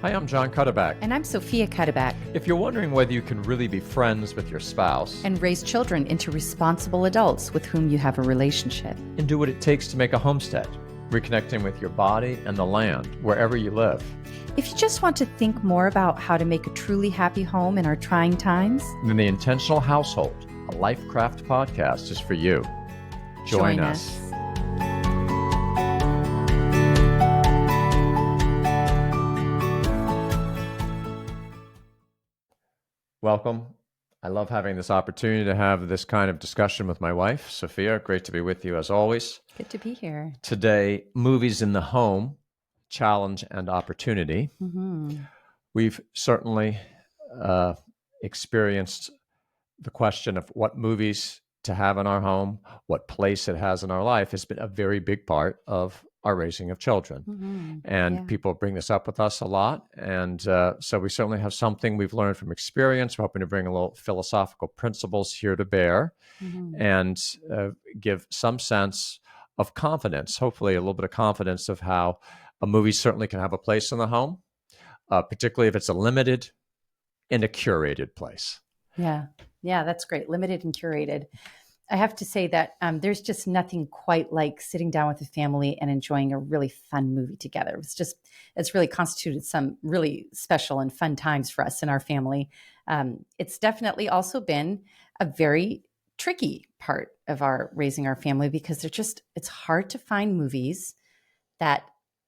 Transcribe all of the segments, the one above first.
Hi, I'm John Cuddeback. And I'm Sofia Cuddeback. If you're wondering whether you can really be friends with your spouse and raise children into responsible adults with whom you have a relationship, and do what it takes to make a homestead, reconnecting with your body and the land wherever you live. If you just want to think more about how to make a truly happy home in our trying times, then The Intentional Household, a LifeCraft podcast, is for you. Join us. Welcome. I love having this opportunity to have this kind of discussion with my wife, Sofia. Great to be with you as always. Good to be here. Today, movies in the home, challenge and opportunity. Mm-hmm. We've certainly experienced the question of what movies to have in our home, what place it has in our life has been a very big part of our raising of children. Mm-hmm. And people bring this up with us a lot. And so we certainly have something we've learned from experience. We're hoping to bring a little philosophical principles here to bear and give some sense of confidence, hopefully a little bit of confidence of how a movie certainly can have a place in the home, particularly if it's a limited and a curated place. Yeah, that's great. Limited and curated. I have to say that there's just nothing quite like sitting down with a family and enjoying a really fun movie together. It's really constituted some really special and fun times for us in our family. It's definitely also been a very tricky part of our raising our family because it's hard to find movies that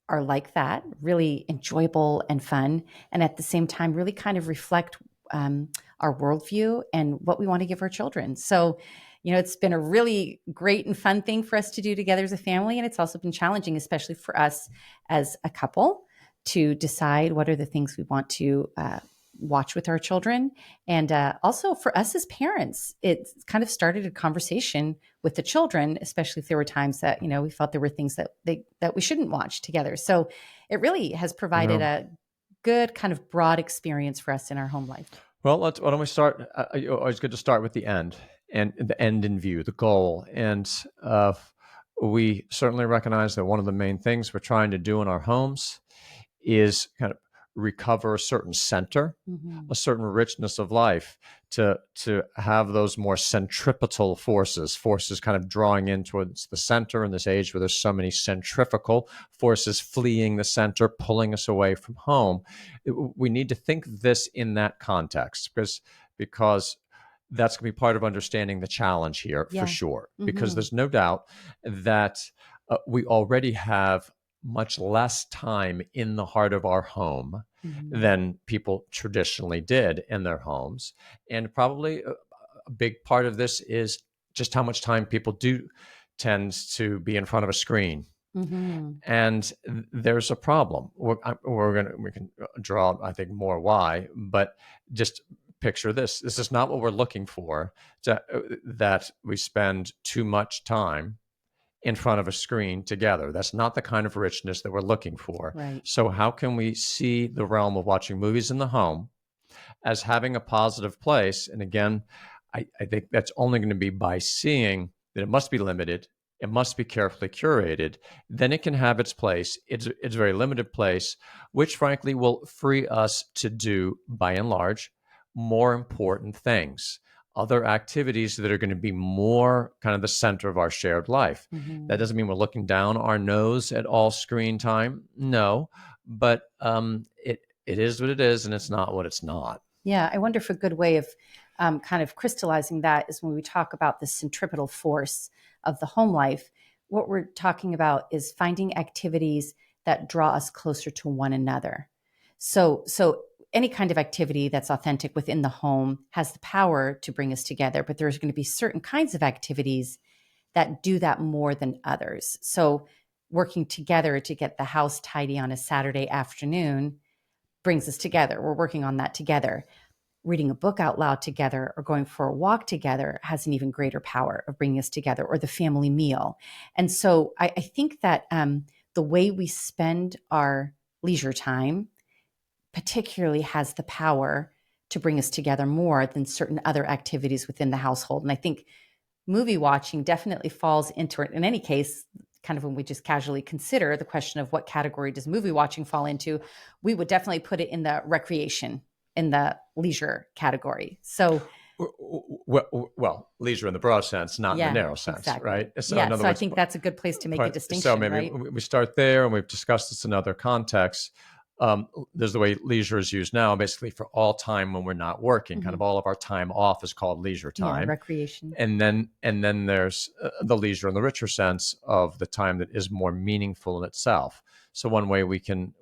are like that, really enjoyable and fun, and at the same time really kind of reflect our worldview and what we want to give our children. So, it's been a really great and fun thing for us to do together as a family. And it's also been challenging, especially for us as a couple, to decide what are the things we want to watch with our children. And also for us as parents, it kind of started a conversation with the children, especially if there were times that, we felt there were things that we shouldn't watch together. So it really has provided a good kind of broad experience for us in our home life. Well, why don't we start? Always good to start with the end and the end in view, the goal. And we certainly recognize that one of the main things we're trying to do in our homes is kind of recover a certain center, a certain richness of life, to have those more centripetal forces kind of drawing in towards the center in this age where there's so many centrifugal forces fleeing the center, pulling us away from home. We need to think this in that context because that's going to be part of understanding the challenge here for sure, because there's no doubt that we already have much less time in the heart of our home than people traditionally did in their homes. And probably a big part of this is just how much time people do tends to be in front of a screen. And there's a problem. We can draw, I think, more why, but just picture this. This is not what we're looking for, that we spend too much time in front of a screen together. That's not the kind of richness that we're looking for. Right. So how can we see the realm of watching movies in the home as having a positive place? And again, I think that's only going to be by seeing that it must be limited, it must be carefully curated, then it can have its place. It's a very limited place, which frankly will free us to do, by and large, more important things. Other activities that are going to be more kind of the center of our shared life. That doesn't mean we're looking down our nose at all screen time. No, but it is what it is, and it's not what it's not. Yeah, I wonder if a good way of kind of crystallizing that is when we talk about the centripetal force of the home life. What we're talking about is finding activities that draw us closer to one another. So any kind of activity that's authentic within the home has the power to bring us together, but there's going to be certain kinds of activities that do that more than others. So working together to get the house tidy on a Saturday afternoon brings us together. We're working on that together. Reading a book out loud together or going for a walk together has an even greater power of bringing us together, or the family meal. And so I think that the way we spend our leisure time particularly has the power to bring us together more than certain other activities within the household. And I think movie watching definitely falls into it. In any case, kind of when we just casually consider the question of what category does movie watching fall into, we would definitely put it in the recreation, in the leisure category. So well, leisure in the broad sense, not in the yeah, narrow sense, exactly. right? So Yeah. in other So I words, think that's a good place to make a so distinction, maybe right? we start there, and we've discussed this in other contexts. There's the way leisure is used now, basically for all time when we're not working. Kind Mm-hmm. of all of our time off is called leisure Yeah. time, Recreation. and then there's the leisure in the richer sense of the time that is more meaningful in itself. So one way we can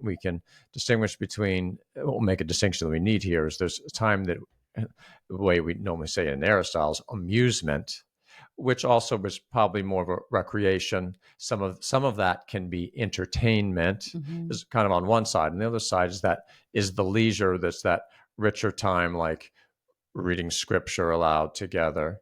distinguish between, we'll make a distinction that we need here, is there's a time that, the way we normally say it in Aristotle's, amusement, which also was probably more of a recreation. Some of that can be entertainment, Mm-hmm. is kind of on one side, and the other side is the leisure, that's that richer time, like reading scripture aloud together,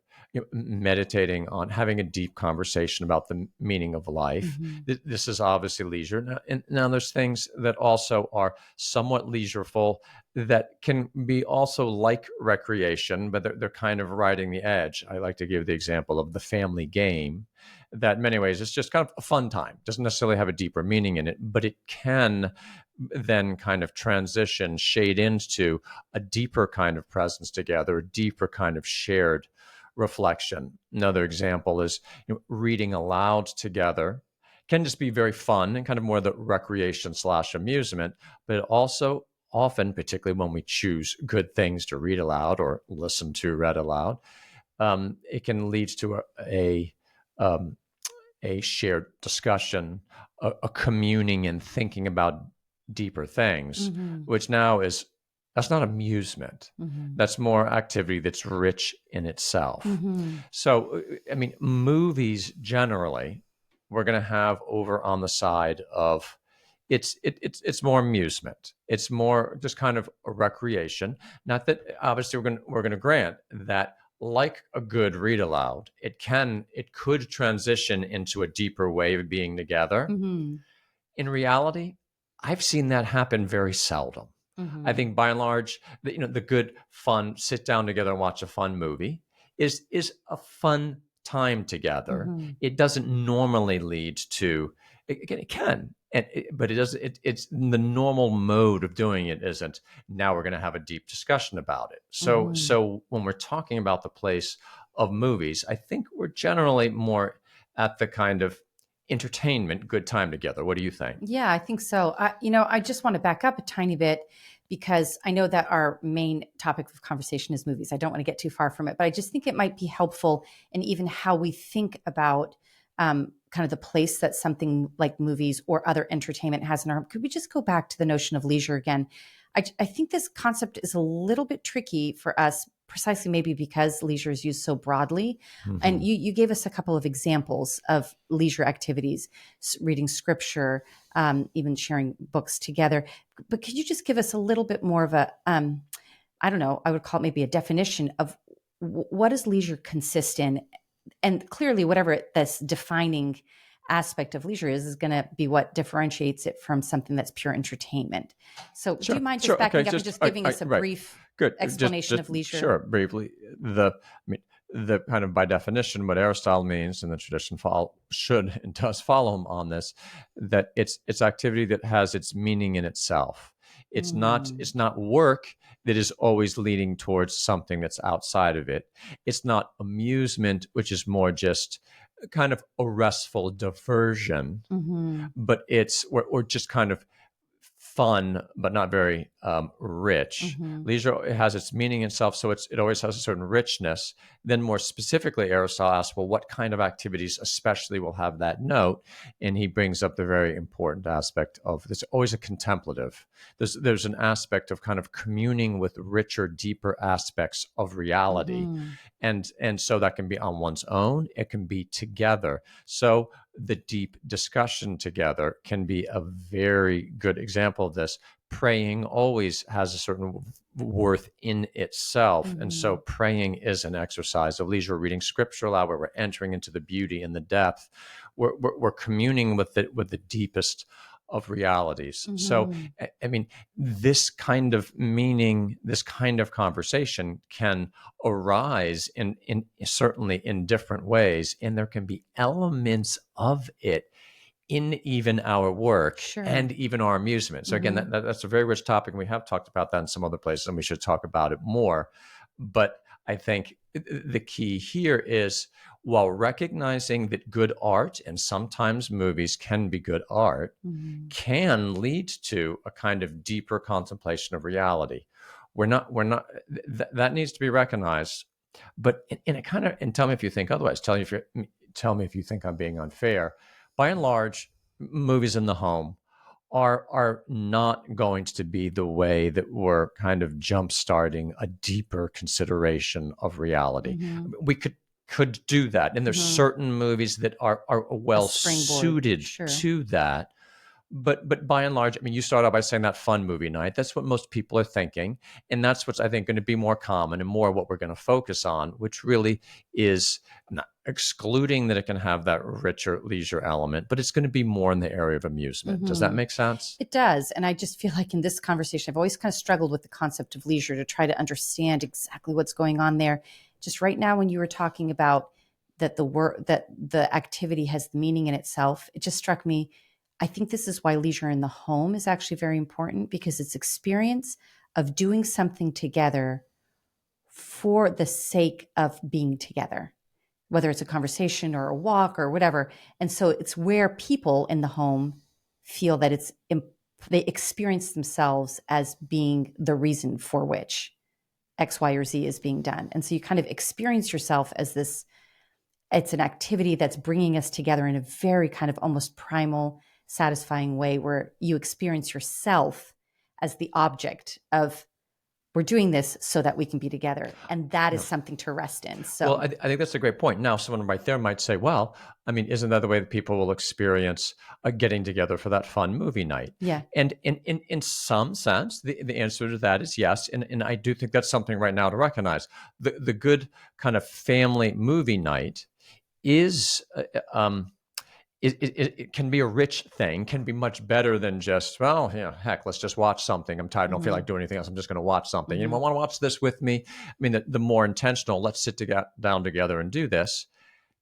meditating on, having a deep conversation about the meaning of life. Mm-hmm. This is obviously leisure. Now there's things that also are somewhat leisureful, that can be also like recreation, but they're kind of riding the edge. I like to give the example of the family game, that in many ways it's just kind of a fun time. It doesn't necessarily have a deeper meaning in it, but it can then kind of transition, shade into a deeper kind of presence together, a deeper kind of shared reflection. Another example is, reading aloud together can just be very fun and kind of more the recreation slash amusement, but it also often, particularly when we choose good things to read aloud or listen to read aloud, it can lead to um, a shared discussion, a communing and thinking about deeper things, Mm-hmm. which now is, that's not amusement. Mm-hmm. That's more activity that's rich in itself. Mm-hmm. So, I mean, movies generally, we're going to have over on the side of, it's more amusement. It's more just kind of a recreation. Not that, obviously we're going to grant that, like a good read aloud, it could transition into a deeper way of being together. Mm-hmm. In reality, I've seen that happen very seldom. I Mm-hmm. think by and large, the good, fun, sit down together and watch a fun movie is a fun time together. Mm-hmm. It doesn't normally lead to, again, it can, but it doesn't. It's the normal mode of doing it. Isn't, now we're going to have a deep discussion about it. So, Mm-hmm. so when we're talking about the place of movies, I think we're generally more at the kind of entertainment, good time together. What do you think? Yeah, I think so. I just want to back up a tiny bit because I know that our main topic of conversation is movies. I don't want to get too far from it, but I just think it might be helpful in even how we think about kind of the place that something like movies or other entertainment has in our home. Could we just go back to the notion of leisure again? I think this concept is a little bit tricky for us, precisely maybe because leisure is used so broadly. And Mm-hmm. you gave us a couple of examples of leisure activities, reading scripture, even sharing books together. But could you just give us a little bit more of a, I don't know, I would call it maybe a definition of what does leisure consist in? And clearly, whatever this defining aspect of leisure is going to be what differentiates it from something that's pure entertainment. So, do you Sure, mind just sure. Okay, backing up and just giving us a right. brief Good. explanation Just of leisure? sure. Briefly, I mean, the kind of by definition, what Aristotle means, and the tradition should and does follow him on this, that it's activity that has its meaning in itself. Mm, It's not work that is always leading towards something that's outside of it. It's not amusement, which is more just kind of a restful diversion, hmm but it's or just kind of fun, but not very rich. hmm Leisure, it has its meaning in itself, so it always has a certain richness. Then, more specifically, Aristotle asks, well, what kind of activities especially will have that note? And he brings up the very important aspect of there's always a contemplative. There's an aspect of kind of communing with richer, deeper aspects of reality, hmm and so that can be on one's own. It can be together. So the deep discussion together can be a very good example of this. Praying always has a certain worth in itself. And so hmm praying is an exercise of leisure. Reading scripture aloud, where we're entering into the beauty and the depth. We're communing with the deepest of realities. So, hmm I mean, this kind of meaning, this kind of conversation can arise in certainly in different ways, and there can be elements of it in even our work Sure. and even our amusement. So again, that's a very rich topic, and we have talked about that in some other places, and we should talk about it more. But I think the key here is, while recognizing that good art, and sometimes movies can be good art, Mm-hmm. can lead to a kind of deeper contemplation of reality. That needs to be recognized. But in a kind of, and tell me if you think otherwise. Tell me if you think I'm being unfair. By and large, movies in the home are not going to be the way that we're kind of jump starting a deeper consideration of reality. Mm-hmm. We could do that, and there's Mm-hmm. certain movies that are A well springboard. suited Sure. to that. But by and large, I mean, you start out by saying that fun movie night. That's what most people are thinking, and that's what's, I think, going to be more common and more what we're going to focus on, which really is not excluding that it can have that richer leisure element, but it's going to be more in the area of amusement. Does that Mm-hmm. make sense? It does. And I just feel like in this conversation, I've always kind of struggled with the concept of leisure to try to understand exactly what's going on there. Just right now, when you were talking about that the work, that the activity has the meaning in itself, it just struck me. I think this is why leisure in the home is actually very important, because it's experience of doing something together for the sake of being together, whether it's a conversation or a walk or whatever. And so it's where people in the home feel that they experience themselves as being the reason for which X, Y, or Z is being done. And so you kind of experience yourself as this, it's an activity that's bringing us together in a very kind of almost primal, satisfying way, where you experience yourself as the object of, we're doing this so that we can be together. And that is No. something to rest in. Well, So, I think that's a great point. Now, someone right there might say, well, I mean, isn't that the way that people will experience getting together for that fun movie night? yeah. And in some sense, the answer to that is yes. And I do think that's something right now to recognize. The good kind of family movie night is it can be a rich thing, can be much better than just, well, yeah, heck, let's just watch something. I'm tired, I don't feel Mm-hmm. like doing anything else. I'm just going to watch something. Mm-hmm. Anyone want to watch this with me? I mean, the more intentional, let's sit down together and do this,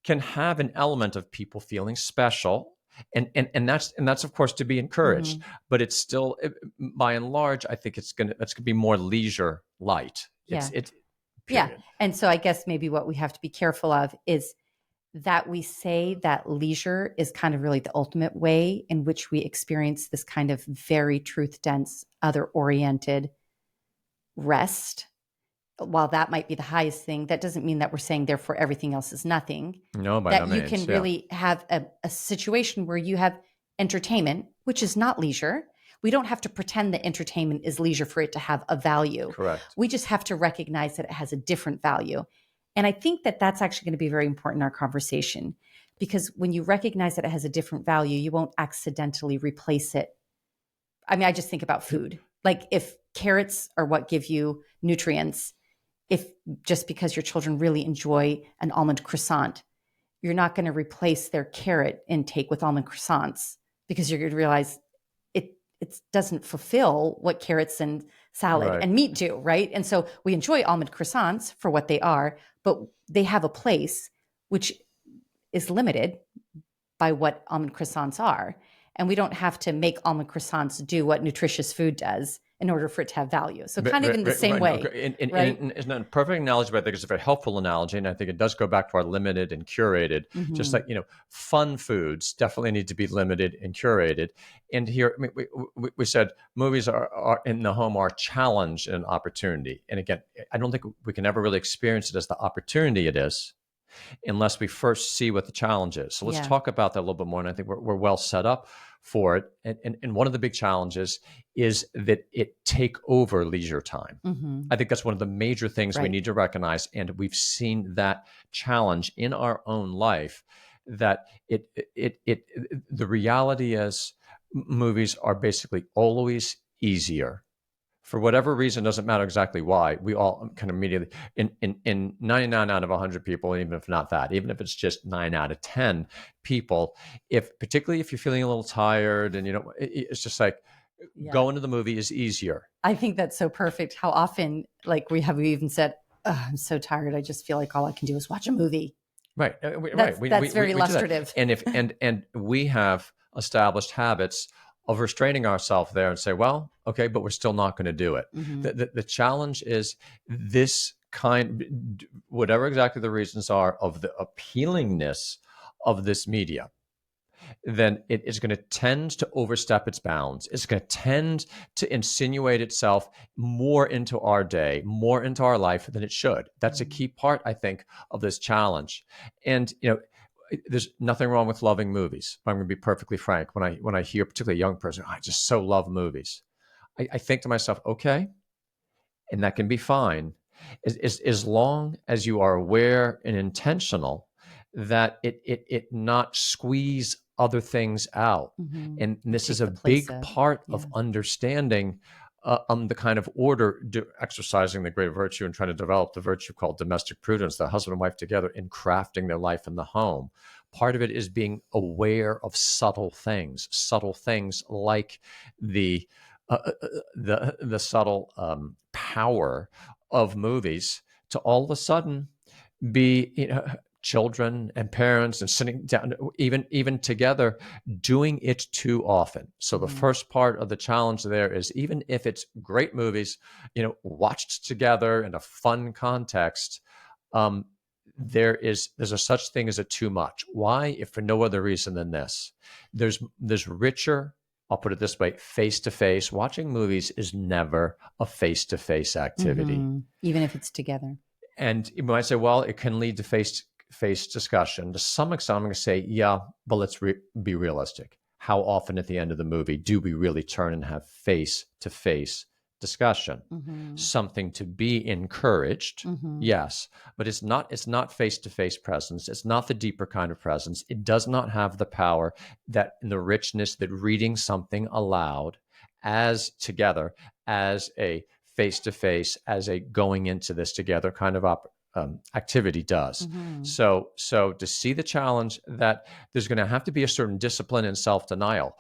can have an element of people feeling special. And that's of course to be encouraged, Mm-hmm. but it's still, by and large, I think that's gonna be more leisure light. Yeah. It's Yeah. period. And so I guess maybe what we have to be careful of is that we say that leisure is kind of really the ultimate way in which we experience this kind of very truth dense, other oriented rest. While that might be the highest thing, that doesn't mean that we're saying, therefore, everything else is nothing. No, by no That you can means. Yeah. really have a situation where you have entertainment, which is not leisure. We don't have to pretend that entertainment is leisure for it to have a value. Correct. We just have to recognize that it has a different value. And I think that that's actually going to be very important in our conversation, because when you recognize that it has a different value, you won't accidentally replace it. I mean, I just think about food. Like if carrots are what give you nutrients, if just because your children really enjoy an almond croissant, you're not going to replace their carrot intake with almond croissants, because you're going to realize it doesn't fulfill what carrots and salad Right. and meat do, right? And so we enjoy almond croissants for what they are, but they have a place which is limited by what almond croissants are. And we don't have to make almond croissants do what nutritious food does in order for it to have value. So kind of in the same Right. No, way, right? it's not a perfect analogy, but I think it's a very helpful analogy. And I think it does go back to our limited and curated. Just Mm-hmm. like, fun foods definitely need to be limited and curated. And here, I mean, we said movies are in the home are challenge and opportunity. And again, I don't think we can ever really experience it as the opportunity it is unless we first see what the challenge is. So let's Yeah. talk about that a little bit more. And I think we're well set up for it. And one of the big challenges is that it take over leisure time. Mm-hmm. I think that's one of the major things we Right. need to recognize. And we've seen that challenge in our own life, that the reality is movies are basically always easier for whatever reason. Doesn't matter exactly why. We all kind of immediately, in 99 out of 100 people, even if not that, even if it's just 9 out of 10 people, if particularly if you're feeling a little tired and it's just like Yeah. going to the movie is easier. I think that's so perfect. How often, like we even said, "Ugh, I'm so tired. I just feel like all I can do is watch a movie." Right. That's We very do that. illustrative. And if and we have established habits of restraining ourselves there and say, well, okay, but we're still not going to do it. Mm-hmm. The challenge is this kind, whatever exactly the reasons are of the appealingness of this media, then it is going to tend to overstep its bounds. It's going to tend to insinuate itself more into our day, more into our life than it should. That's a key part, I think, of this challenge. And, there's nothing wrong with loving movies. I'm going to be perfectly frank. When I hear particularly a young person, I just so love movies. I think to myself, okay, and that can be fine, as long as you are aware and intentional that it not squeeze other things out. Mm-hmm. And this is Take a the place big of, part yeah. of understanding the kind of order, exercising the great virtue and trying to develop the virtue called domestic prudence, the husband and wife together in crafting their life in the home. Part of it is being aware of subtle things like the the subtle power of movies to all of a sudden be, children and parents and sitting down, even together, doing it too often. So the Mm-hmm. first part of the challenge there is, even if it's great movies, watched together in a fun context, um, there's a such thing as a too much. Why? If for no other reason than this, there's richer, I'll put it this way, face to face. Watching movies is never a face to face activity. Mm-hmm. Even if it's together. And you might say, well, it can lead to face face discussion. To some extent, I'm going to say, yeah, but let's be realistic. How often at the end of the movie do we really turn and have face to face discussion? Mm-hmm. Something to be encouraged, Mm-hmm. yes, but it's not face to face presence. It's not the deeper kind of presence. It does not have the power that and the richness that reading something aloud as together, as a face to face, as a going into this together kind of activity does. Mm-hmm. So to see the challenge that there's going to have to be a certain discipline and self denial.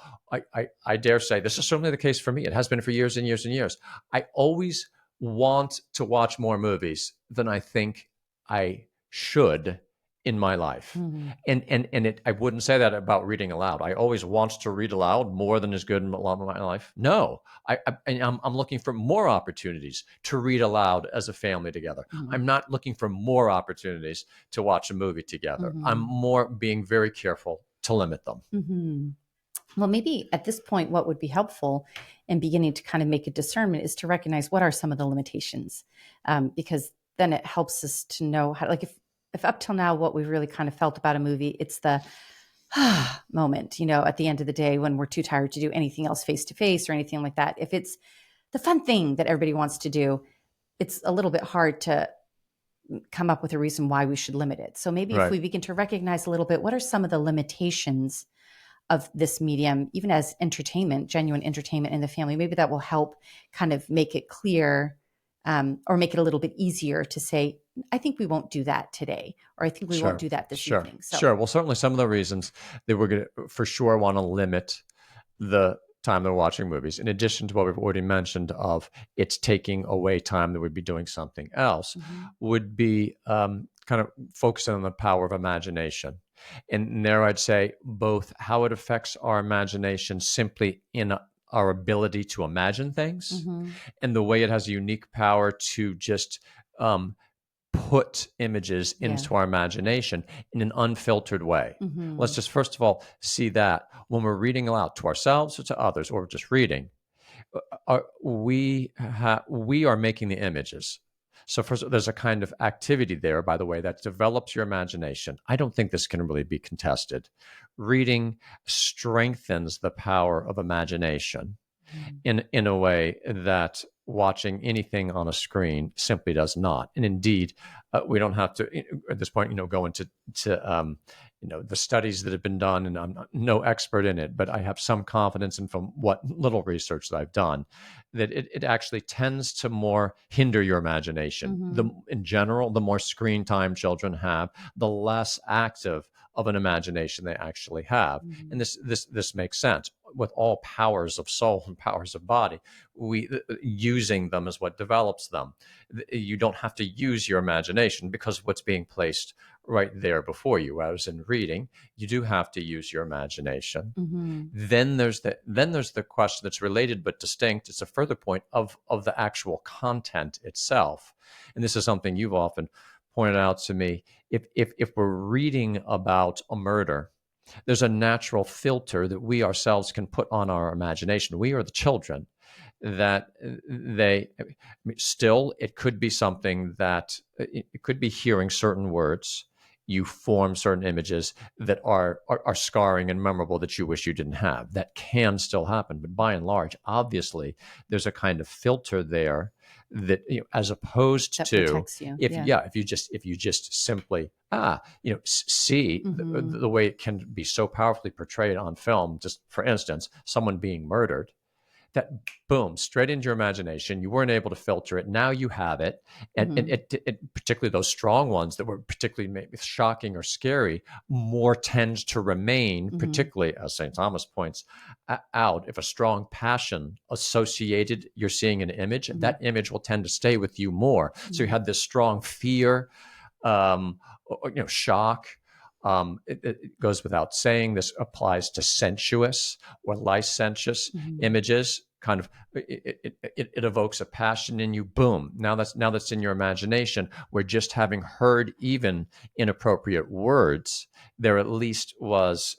I dare say this is certainly the case for me. It has been for years and years and years. I always want to watch more movies than I think I should in my life. Mm-hmm. And I wouldn't say that about reading aloud. I always want to read aloud more than is good in a lot of my life. No, I'm looking for more opportunities to read aloud as a family together. Mm-hmm. I'm not looking for more opportunities to watch a movie together. Mm-hmm. I'm more being very careful to limit them. Mm-hmm. Well, maybe at this point, what would be helpful in beginning to kind of make a discernment is to recognize what are some of the limitations, because then it helps us to know how, like if up till now, what we've really kind of felt about a movie, it's the moment, at the end of the day when we're too tired to do anything else face to face or anything like that. If it's the fun thing that everybody wants to do, it's a little bit hard to come up with a reason why we should limit it. So maybe if we begin to recognize a little bit, what are some of the limitations of this medium, even as entertainment, genuine entertainment in the family, maybe that will help kind of make it clear, or make it a little bit easier to say, I think we won't do that today, or I think we won't do that this evening. So. Sure. Well, certainly some of the reasons that we're going to, for sure, want to limit the time they're watching movies, in addition to what we've already mentioned of it's taking away time that would be doing something else, would be kind of focusing on the power of imagination. And there I'd say both how it affects our imagination simply in our ability to imagine things, and the way it has a unique power to just put images into our imagination in an unfiltered way. Let's just first of all see that when we're reading aloud to ourselves or to others, or just reading, we are making the images. So first, there's a kind of activity there, by the way, that develops your imagination. I don't think this can really be contested. Reading strengthens the power of imagination in a way that watching anything on a screen simply does not. And indeed, we don't have to at this point, go into the studies that have been done, and I'm no expert in it, but I have some confidence in, from what little research that I've done, that it actually tends to more hinder your imagination. In general, the more screen time children have, the less active of an imagination they actually have. And this makes sense. with all powers of soul and powers of body. We using them is what develops them. You don't have to use your imagination because what's being placed right there before you. As in reading, you do have to use your imagination. Mm-hmm. Then there's the question that's related but distinct. It's a further point of the actual content itself, and this is something you've often pointed out to me. If we're reading about a murder, there's a natural filter that we ourselves can put on our imagination. We are the children that they I mean, still it could be something that it could be hearing certain words. You form certain images that are scarring and memorable that you wish you didn't have. That can still happen, but by and large, obviously, there's a kind of filter there that, as opposed That to, protects you. if Yeah. yeah, if you just simply see Mm-hmm. the way it can be so powerfully portrayed on film. Just for instance, someone being murdered, that boom, straight into your imagination. You weren't able to filter it. Now you have it. And Mm-hmm. it particularly those strong ones that were particularly maybe shocking or scary, more tends to remain, Mm-hmm. particularly as St. Thomas points out. If a strong passion associated, you're seeing an image, Mm-hmm. that image will tend to stay with you more. So you Mm-hmm. had this strong fear, shock. It goes without saying. This applies to sensuous or licentious Mm-hmm. images. Kind of, it evokes a passion in you. Boom! Now that's in your imagination. Where just having heard even inappropriate words, there at least was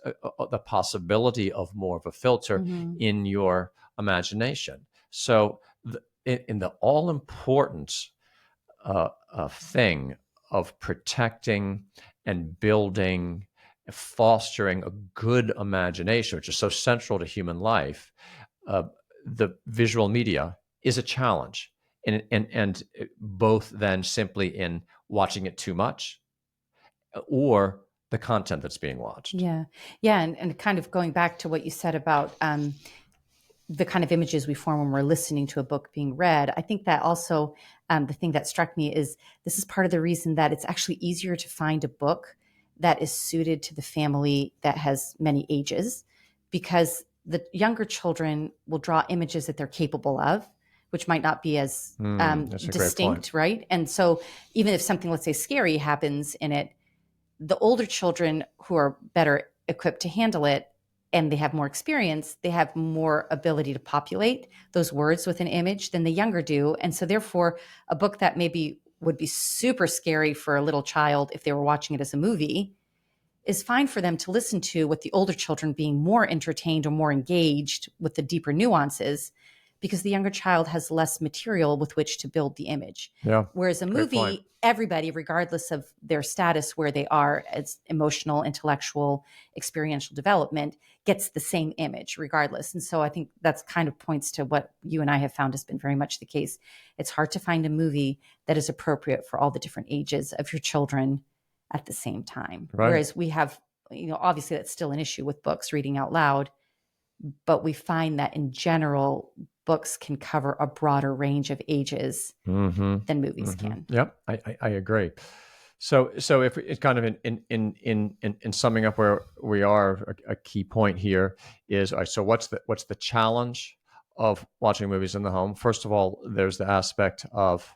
the possibility of more of a filter Mm-hmm. in your imagination. So, in the all important thing of protecting and building, fostering a good imagination, which is so central to human life, uh, the visual media is a challenge. And both then simply in watching it too much or the content that's being watched. Yeah. Yeah. And kind of going back to what you said about the kind of images we form when we're listening to a book being read, I think that also the thing that struck me is this is part of the reason that it's actually easier to find a book that is suited to the family that has many ages, because the younger children will draw images that they're capable of, which might not be as That's a great point. distinct, right? And so even if something, let's say, scary happens in it, the older children who are better equipped to handle it and they have more experience, they have more ability to populate those words with an image than the younger do. And so therefore, a book that maybe would be super scary for a little child if they were watching it as a movie is fine for them to listen to, with the older children being more entertained or more engaged with the deeper nuances, because the younger child has less material with which to build the image. Yeah, Whereas a great point. movie, everybody, regardless of their status, where they are as emotional, intellectual, experiential development, gets the same image regardless. And so I think that's kind of points to what you and I have found has been very much the case. It's hard to find a movie that is appropriate for all the different ages of your children at the same time. Right. Whereas we have, obviously that's still an issue with books reading out loud, but we find that in general, books can cover a broader range of ages Mm-hmm. than movies Mm-hmm. can. Yep, I agree. So if it's kind of in summing up where we are, a key point here is, all right, so what's the challenge of watching movies in the home? First of all, there's the aspect of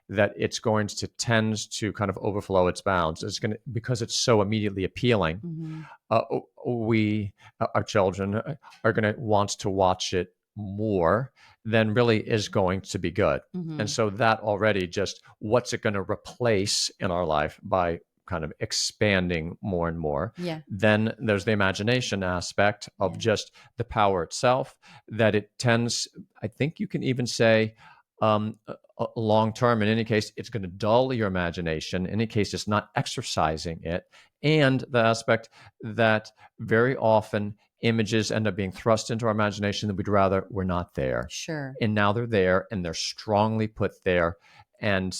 that it's going to tend to kind of overflow its bounds. It's going to, because it's so immediately appealing. Mm-hmm. uh, our children are going to want to watch it more than really is going to be good. Mm-hmm. And so that already, just what's it going to replace in our life by kind of expanding more and more. Yeah. Then there's the imagination aspect of Yeah. just the power itself, that it tends, I think you can even say, long term, in any case, it's going to dull your imagination. In any case, it's not exercising it. And the aspect that very often images end up being thrust into our imagination that we'd rather were not there. Sure. And now they're there, and they're strongly put there. And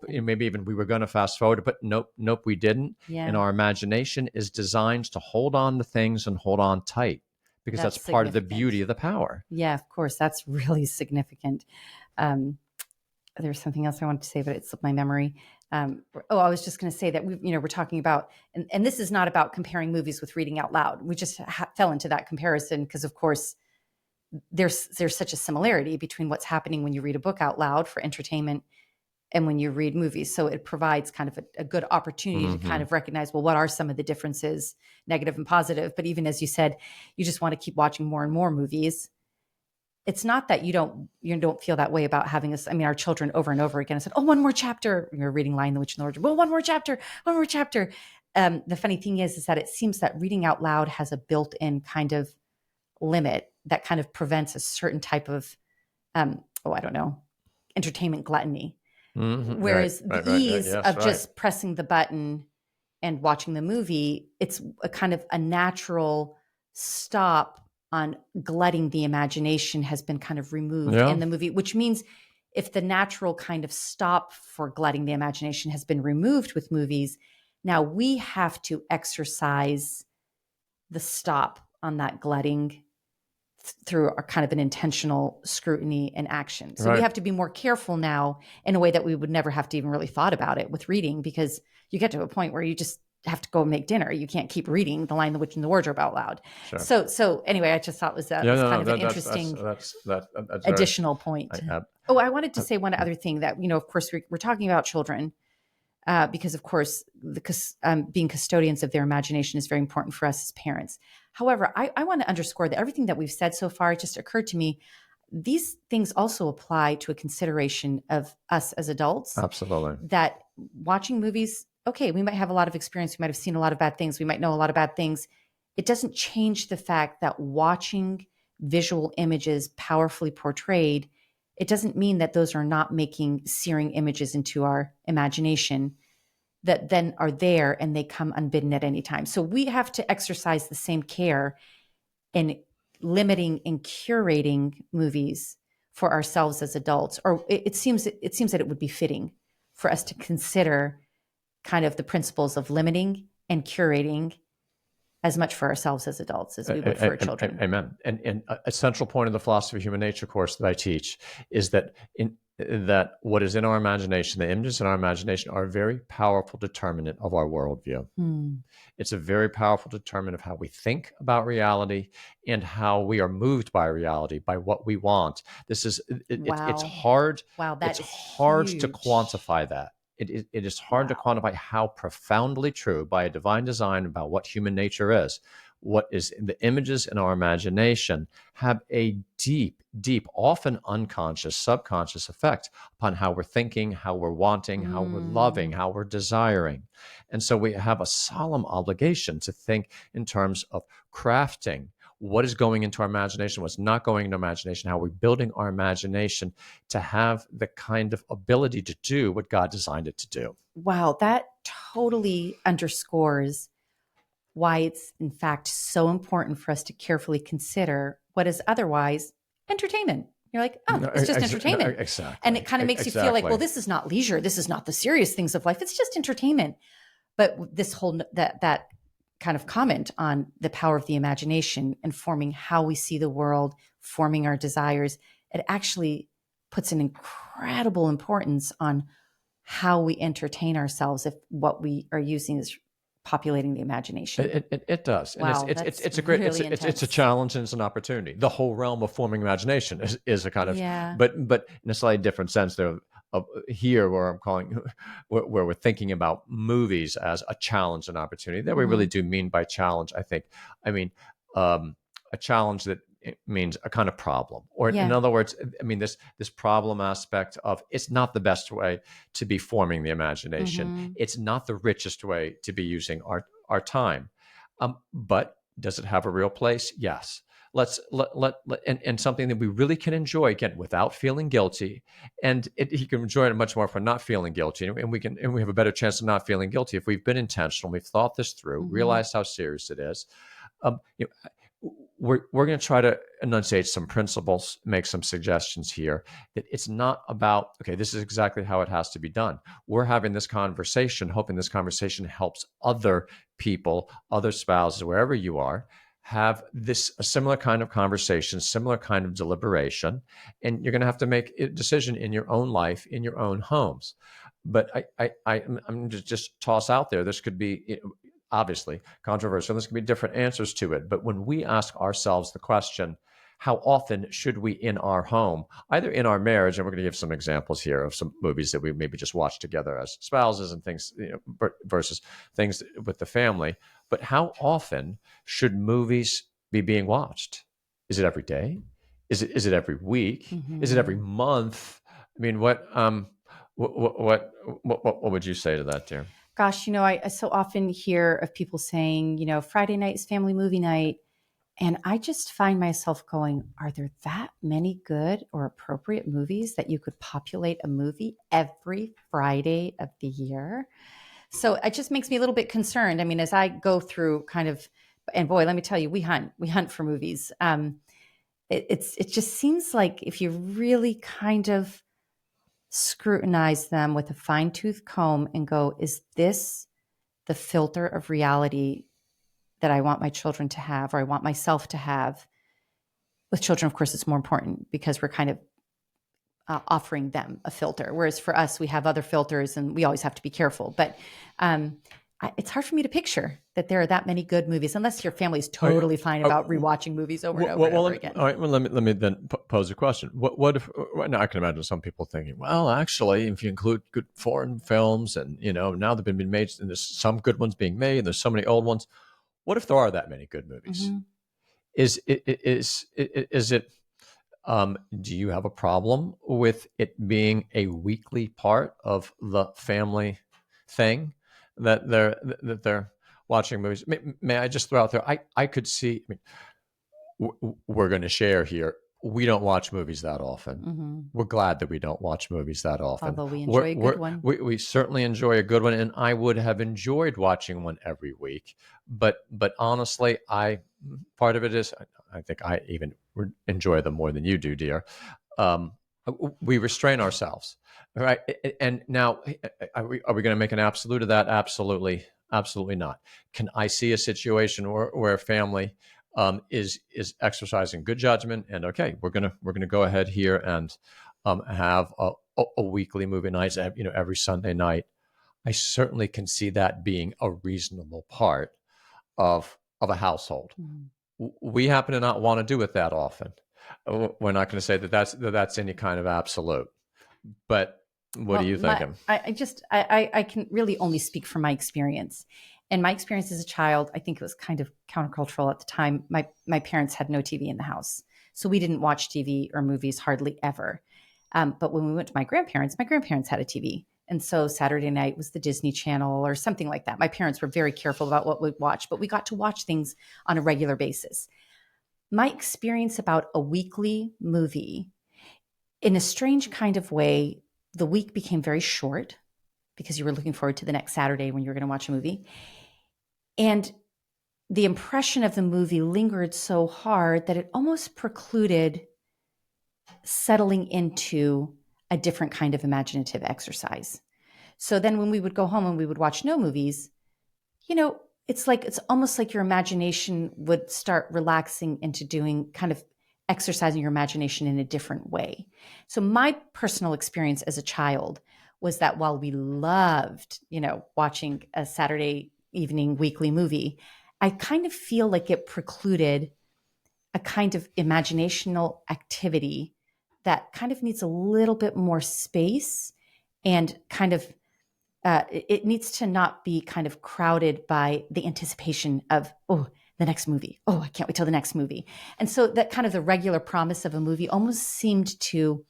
maybe even we were going to fast forward, but nope, we didn't. Yeah. And our imagination is designed to hold on to things and hold on tight, because that's That's part of the significant. beauty of the power. Yeah, of course. That's really significant. There's something else I wanted to say, but it slipped my memory. I was just going to say that we're talking about, and this is not about comparing movies with reading out loud. We just fell into that comparison because, of course, there's such a similarity between what's happening when you read a book out loud for entertainment and when you read movies. So it provides kind of a good opportunity to kind of recognize, well, what are some of the differences, negative and positive? But even as you said, you just want to keep watching more and more movies. It's not that you don't feel that way about having this. I mean, our children over and over again said, "Oh, one more chapter." We were reading Lion, the Witch, and the Wardrobe. Well, one more chapter, one more chapter. The funny thing is that it seems that reading out loud has a built-in kind of limit that kind of prevents a certain type of, I don't know, entertainment gluttony. Whereas the ease of just pressing the button and watching the movie, it's a kind of a natural stop on glutting the imagination has been kind of removed in the movie, which means if the natural kind of stop for glutting the imagination has been removed with movies, now we have to exercise the stop on that glutting through a kind of an intentional scrutiny and action. So we have to be more careful now in a way that we would never have to even really thought about it with reading, because you get to a point where you just have to go make dinner. You can't keep reading The Lion, the Witch, and the Wardrobe out loud. Sure. So anyway, I just thought was kind of an interesting additional point. I wanted to say one other thing that, of course, we're talking about children because, of course, being custodians of their imagination is very important for us as parents. However, I want to underscore that everything that we've said so far, it just occurred to me, these things also apply to a consideration of us as adults. Absolutely. That watching movies, okay, we might have a lot of experience. We might have seen a lot of bad things. We might know a lot of bad things. It doesn't change the fact that watching visual images powerfully portrayed, it doesn't mean that those are not making searing images into our imagination that then are there and they come unbidden at any time. So we have to exercise the same care in limiting and curating movies for ourselves as adults. Or it seems that it would be fitting for us to consider kind of the principles of limiting and curating as much for ourselves as adults as we would for children. Amen. And a central point of the philosophy of human nature course that I teach is that that what is in our imagination, the images in our imagination, are a very powerful determinant of our worldview. It's a very powerful determinant of how we think about reality and how we are moved by reality, by what we want. This is it's hard. Wow, it's hard to quantify that. It is hard to quantify how profoundly true, by a divine design, about what human nature is. What is in the images in our imagination have a deep, often unconscious, subconscious effect upon how we're thinking, how we're wanting, how we're loving, how we're desiring. And so we have a solemn obligation to think in terms of crafting what is going into our imagination, what's not going into imagination, how we're building our imagination to have the kind of ability to do what God designed it to do. Wow, that totally underscores why it's in fact so important for us to carefully consider what is otherwise entertainment. You're like, oh, it's just entertainment. Exactly. And it kind of makes you feel like, well, this is not leisure. This is not the serious things of life. It's just entertainment. But this whole, that kind of comment on the power of the imagination and forming how we see the world, forming our desires, it actually puts an incredible importance on how we entertain ourselves if what we are using is populating the imagination. It does. And wow, it's a great, really it's a challenge and it's an opportunity. The whole realm of forming imagination is a kind of, but in a slightly different sense there. Here where I'm calling, where we're thinking about movies as a challenge and opportunity, that we really do mean by challenge, I think. I mean, a challenge that means a kind of problem, or in other words, I mean, this problem aspect of it's not the best way to be forming the imagination. It's not the richest way to be using our time. But does it have a real place? Yes. And something that we really can enjoy, again, without feeling guilty, and you can enjoy it much more if we're not feeling guilty, and we have a better chance of not feeling guilty if we've been intentional, we've thought this through, realized how serious it is. We're going to try to enunciate some principles, make some suggestions here, that it's not about, okay, this is exactly how it has to be done. We're having this conversation, hoping this conversation helps other people, other spouses, wherever you are, have a similar kind of conversation, similar kind of deliberation, and you're going to have to make a decision in your own life, in your own homes. But I'm just toss out there. This could be obviously controversial. There's going to be different answers to it. But when we ask ourselves the question, how often should we in our home, either in our marriage, and we're going to give some examples here of some movies that we maybe just watch together as spouses and things, versus things with the family. But how often should movies be being watched? Is it every day? Is it every week? Is it every Mm-hmm. month? I mean, what would you say to that, dear? Gosh, I so often hear of people saying, Friday night is family movie night. And I just find myself going, are there that many good or appropriate movies that you could populate a movie every Friday of the year? So it just makes me a little bit concerned. I mean, as I go through kind of, and boy, let me tell you, we hunt for movies. It just seems like if you really kind of scrutinize them with a fine tooth comb and go, is this the filter of reality that I want my children to have, or I want myself to have? With children, of course, it's more important because we're kind of offering them a filter. Whereas for us, we have other filters and we always have to be careful. But it's hard for me to picture that there are that many good movies, unless your family's totally fine about rewatching movies over and over and over again. All right. Well, let me then pose a question. What if? Now I can imagine some people thinking, well, actually, if you include good foreign films, and now they've been made, and there's some good ones being made, and there's so many old ones. What if there are that many good movies? Mm-hmm. Is it? Do you have a problem with it being a weekly part of the family thing that they're watching movies? May I just throw out there? I could see. I mean, we're going to share here. We don't watch movies that often. Mm-hmm. We're glad that we don't watch movies that often. Although we We're, enjoy a good we're, one. we certainly enjoy a good one, and I would have enjoyed watching one every week. But honestly, part of it is I think I even enjoy them more than you do, dear. Um, we restrain ourselves, right? And now, are we going to make an absolute of that? Absolutely, absolutely not. Can I see a situation where a family is exercising good judgment, and okay, we're gonna go ahead here and have a weekly movie night, every Sunday night? I certainly can see that being a reasonable part of a household. Mm-hmm. We happen to not want to do it that often. We're not going to say that's any kind of absolute. But what are Well, you thinking? I can really only speak from my experience. And my experience as a child, I think it was kind of countercultural at the time. My parents had no TV in the house, so we didn't watch TV or movies hardly ever. But when we went to my grandparents had a TV, and so Saturday night was the Disney Channel or something like that. My parents were very careful about what we'd watch, but we got to watch things on a regular basis. My experience about a weekly movie, in a strange kind of way, the week became very short because you were looking forward to the next Saturday when you were going to watch a movie. And the impression of the movie lingered so hard that it almost precluded settling into a different kind of imaginative exercise. So then when we would go home and we would watch no movies, it's almost like your imagination would start relaxing into doing kind of exercising your imagination in a different way. So my personal experience as a child was that while we loved, watching a Saturday evening weekly movie, I kind of feel like it precluded a kind of imaginational activity that kind of needs a little bit more space and kind of it needs to not be kind of crowded by the anticipation of, oh, the next movie. Oh, I can't wait till the next movie. And so that kind of the regular promise of a movie almost seemed to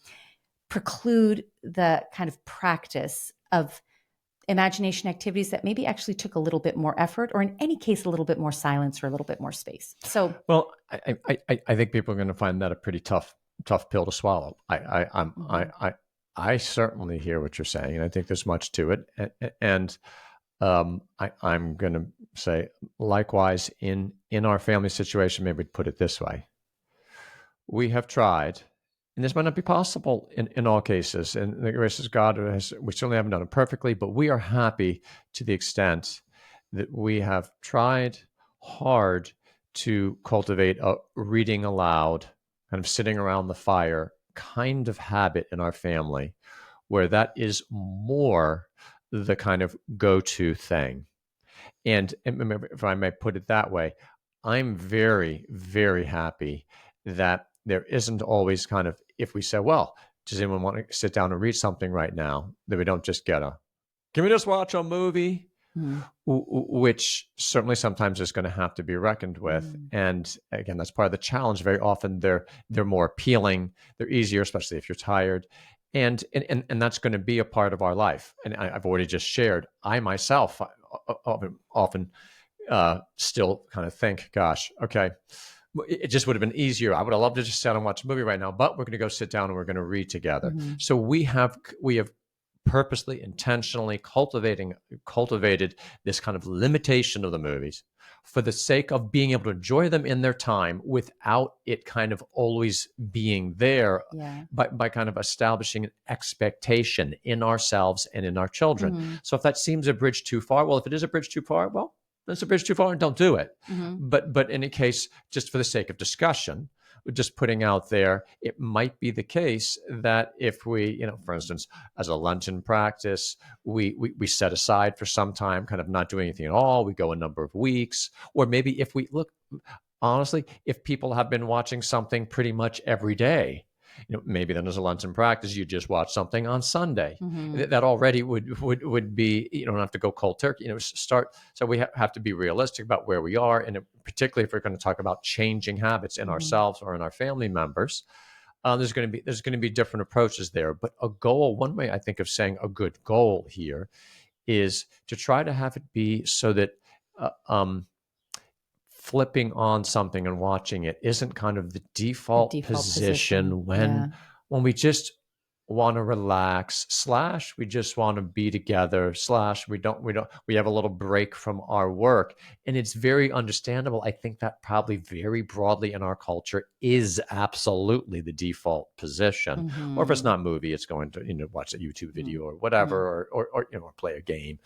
preclude the kind of practice of imagination activities that maybe actually took a little bit more effort, or in any case, a little bit more silence or a little bit more space. So, Well, I think people are going to find that a pretty tough pill to swallow. I certainly hear what you're saying, and I think there's much to it. And I'm going to say, likewise, in our family situation, maybe we'd put it this way: we have tried, and this might not be possible in all cases. And the grace of God, we certainly haven't done it perfectly, but we are happy to the extent that we have tried hard to cultivate a reading aloud, kind of sitting around the fire kind of habit in our family, where that is more the kind of go-to thing. And if I may put it that way, I'm very, very happy that there isn't always kind of, if we say, well, does anyone want to sit down and read something right now, that we don't just get a, can we just watch a movie? Mm. Which certainly sometimes is going to have to be reckoned with. Mm. And again, that's part of the challenge. Very often they're more appealing, they're easier, especially if you're tired. And that's going to be a part of our life. And I've already just shared, I myself often still kind of think, gosh, okay, it just would have been easier. I would have loved to just sit down and watch a movie right now, but we're going to go sit down and we're going to read together. Mm-hmm. So we have purposely, intentionally cultivated this kind of limitation of the movies for the sake of being able to enjoy them in their time without it kind of always being there, Yeah. by kind of establishing an expectation in ourselves and in our children. Mm-hmm. So if that seems a bridge too far, well, if it is a bridge too far, well, that's a bridge too far and don't do it. Mm-hmm. But in any case, just for the sake of discussion, just putting out there, it might be the case that if we, for instance, as a luncheon practice, we set aside for some time, kind of not doing anything at all. We go a number of weeks, or maybe if we look, honestly, if people have been watching something pretty much every day, maybe then as a luncheon practice, you just watch something on Sunday. Mm-hmm. That already would be, you don't have to go cold turkey, start. So we have to be realistic about where we are. And particularly if we're going to talk about changing habits in Mm-hmm. ourselves or in our family members, there's going to be different approaches there. But a goal, one way I think of saying a good goal here is to try to have it be so that, flipping on something and watching it isn't kind of the default position Yeah. when we just want to relax / we just want to be together / we have a little break from our work. And it's very understandable. I think that probably very broadly in our culture is absolutely the default position. Or if it's Mm-hmm. not movie, it's going to watch a YouTube video or Mm-hmm. whatever, or play a game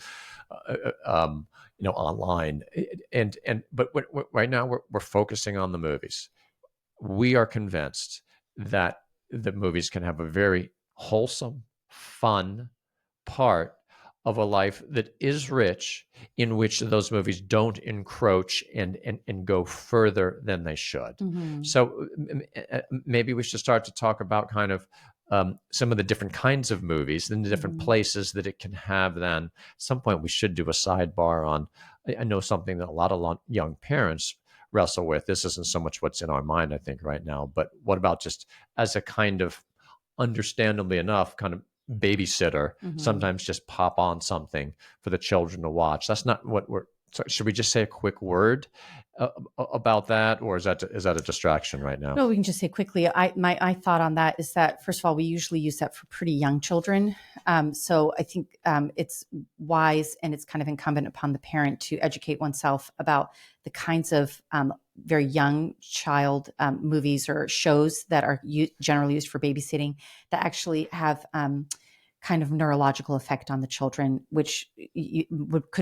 online. But right now we're focusing on the movies. We are convinced that the movies can have a very wholesome, fun part of a life that is rich, in which those movies don't encroach and go further than they should. Mm-hmm. So maybe we should start to talk about kind of some of the different kinds of movies and the different Mm-hmm. places that it can have. Then at some point we should do a sidebar on, I know something that a lot of young parents wrestle with. This isn't so much what's in our mind, I think, right now, but what about just as a kind of, understandably enough, kind of babysitter, Mm-hmm. sometimes just pop on something for the children to watch. That's not what we're, so should we just say a quick word about that, or is that a distraction right now? No, we can just say quickly. My thought on that is that, first of all, we usually use that for pretty young children. So I think it's wise and it's kind of incumbent upon the parent to educate oneself about the kinds of very young child movies or shows that are generally used for babysitting that actually have kind of neurological effect on the children, which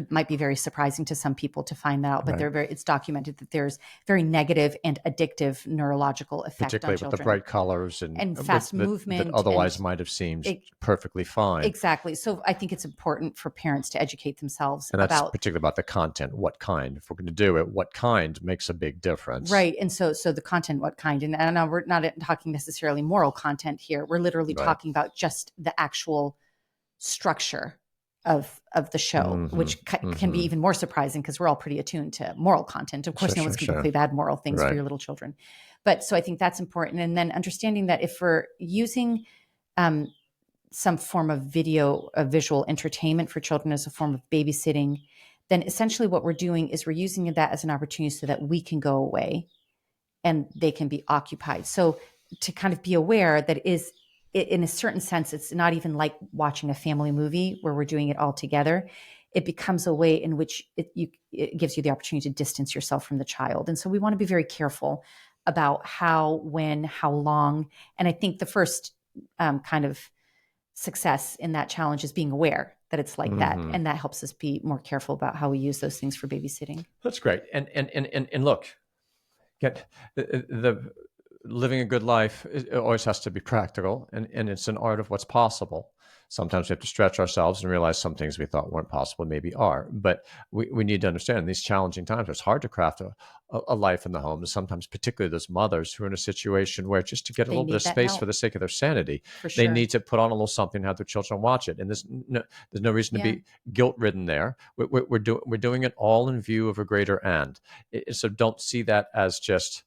might be very surprising to some people to find that out. But Right. it's documented that there's very negative and addictive neurological effect on Particularly with children. the bright colors and fast movement that otherwise might have seemed perfectly fine. Exactly. So I think it's important for parents to educate themselves And that's about, particularly about the content. What kind? If we're going to do it, what kind makes a big difference? right. And so the content, what kind? And I know we're not talking necessarily moral content here. We're literally Right. talking about just the actual structure of the show, Mm-hmm. which can be even more surprising because we're all pretty attuned to moral content. Of course, no one's going to play bad moral things for your little children. But so I think that's important. And then understanding that if we're using some form of visual entertainment for children as a form of babysitting, then essentially what we're doing is we're using that as an opportunity so that we can go away and they can be occupied. So to kind of be aware that in a certain sense, it's not even like watching a family movie where we're doing it all together. It becomes a way in which it gives you the opportunity to distance yourself from the child. And so we want to be very careful about how, when, how long. And I think the first kind of success in that challenge is being aware that it's like that. And that helps us be more careful about how we use those things for babysitting. That's great. And look, the living a good life, it always has to be practical, and it's an art of what's possible. Sometimes we have to stretch ourselves and realize some things we thought weren't possible maybe are. But we need to understand in these challenging times, it's hard to craft a life in the home. And sometimes, particularly those mothers who are in a situation where just to get a They little bit need of that space for help the sake of their sanity, for they sure. need to put on a little something, have their children watch it. And there's no reason to Yeah. be guilt ridden there. We're doing it all in view of a greater end. So don't see that as just,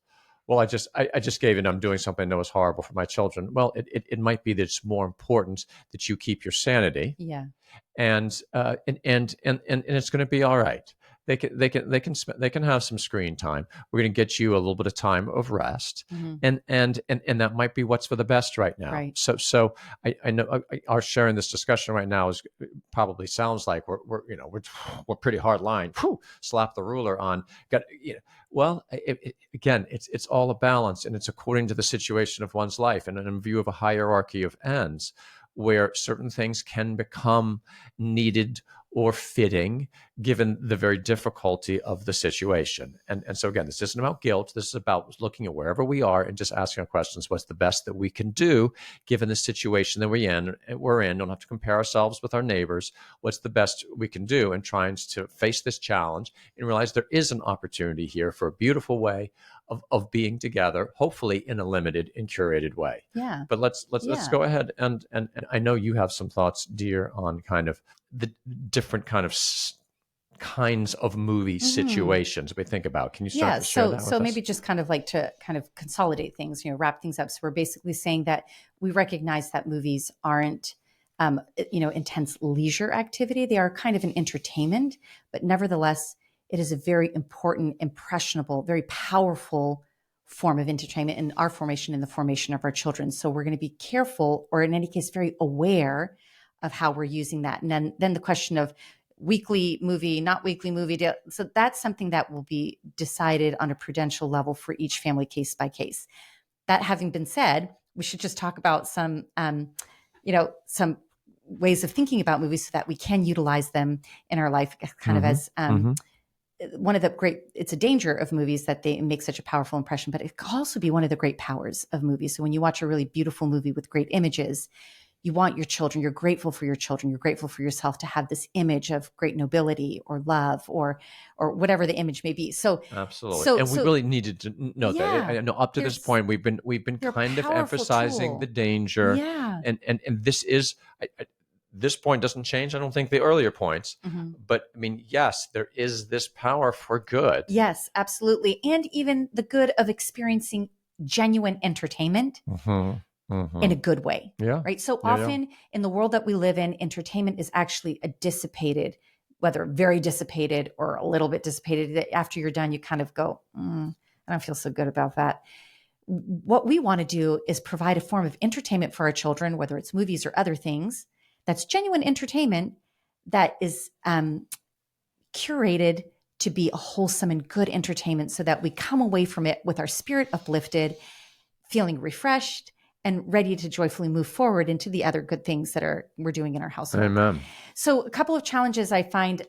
well, I just gave in. I'm doing something that was horrible for my children. Well, it might be that it's more important that you keep your sanity, Yeah. and it's going to be all right. They can have some screen time. We're going to get you a little bit of time of rest, Hmm. and that might be what's for the best right now. Right. So I know our sharing this discussion right now is probably sounds like we're pretty hard line. Whew, slap the ruler on. Got well, again, it's all a balance, and it's according to the situation of one's life, and in view of a hierarchy of ends, where certain things can become needed or fitting given the very difficulty of the situation. And so again, this isn't about guilt. This is about looking at wherever we are and just asking our questions, what's the best that we can do given the situation that we're in. Don't have to compare ourselves with our neighbors. What's the best we can do, and trying to face this challenge and realize there is an opportunity here for a beautiful way of being together, hopefully in a limited and curated way. Yeah. But let's Yeah. go ahead and I know you have some thoughts, dear, on kind of the different kinds of movie Hmm. situations we think about. Can you start Yeah. to share So, that with us? maybe just kind of like to kind of consolidate things, wrap things up. So we're basically saying that we recognize that movies aren't, intense leisure activity. They are kind of an entertainment, but nevertheless, it is a very important, impressionable, very powerful form of entertainment in our formation and the formation of our children. So we're going to be careful, or in any case, very aware of how we're using that. And then the question of weekly movie, not weekly movie. So that's something that will be decided on a prudential level for each family, case by case. That having been said, we should just talk about some ways of thinking about movies so that we can utilize them in our life, kind of Mm-hmm. as Mm-hmm. one of the great. It's a danger of movies that they make such a powerful impression, but it can also be one of the great powers of movies. So when you watch a really beautiful movie with great images, you want your children, you're grateful for your children, you're grateful for yourself to have this image of great nobility or love or whatever the image may be. So Absolutely, so and we so really needed to note that. yeah, I know up to this there's point we've been they're a kind of powerful emphasizing the tool. danger, Yeah. and this is this point doesn't change. I don't think the earlier points, Mhm. but I mean, yes, there is this power for good. Yes, absolutely. And even the good of experiencing genuine entertainment Mm-hmm. in Mm-hmm. a good way, Yeah, right? So yeah, yeah. often in the world that we live in, entertainment is actually a dissipated, whether very dissipated or a little bit dissipated. That after you're done, you kind of go, I don't feel so good about that. What we want to do is provide a form of entertainment for our children, whether it's movies or other things, that's genuine entertainment that is curated to be a wholesome and good entertainment so that we come away from it with our spirit uplifted, feeling refreshed and ready to joyfully move forward into the other good things that we're doing in our household. Amen. So a couple of challenges I find,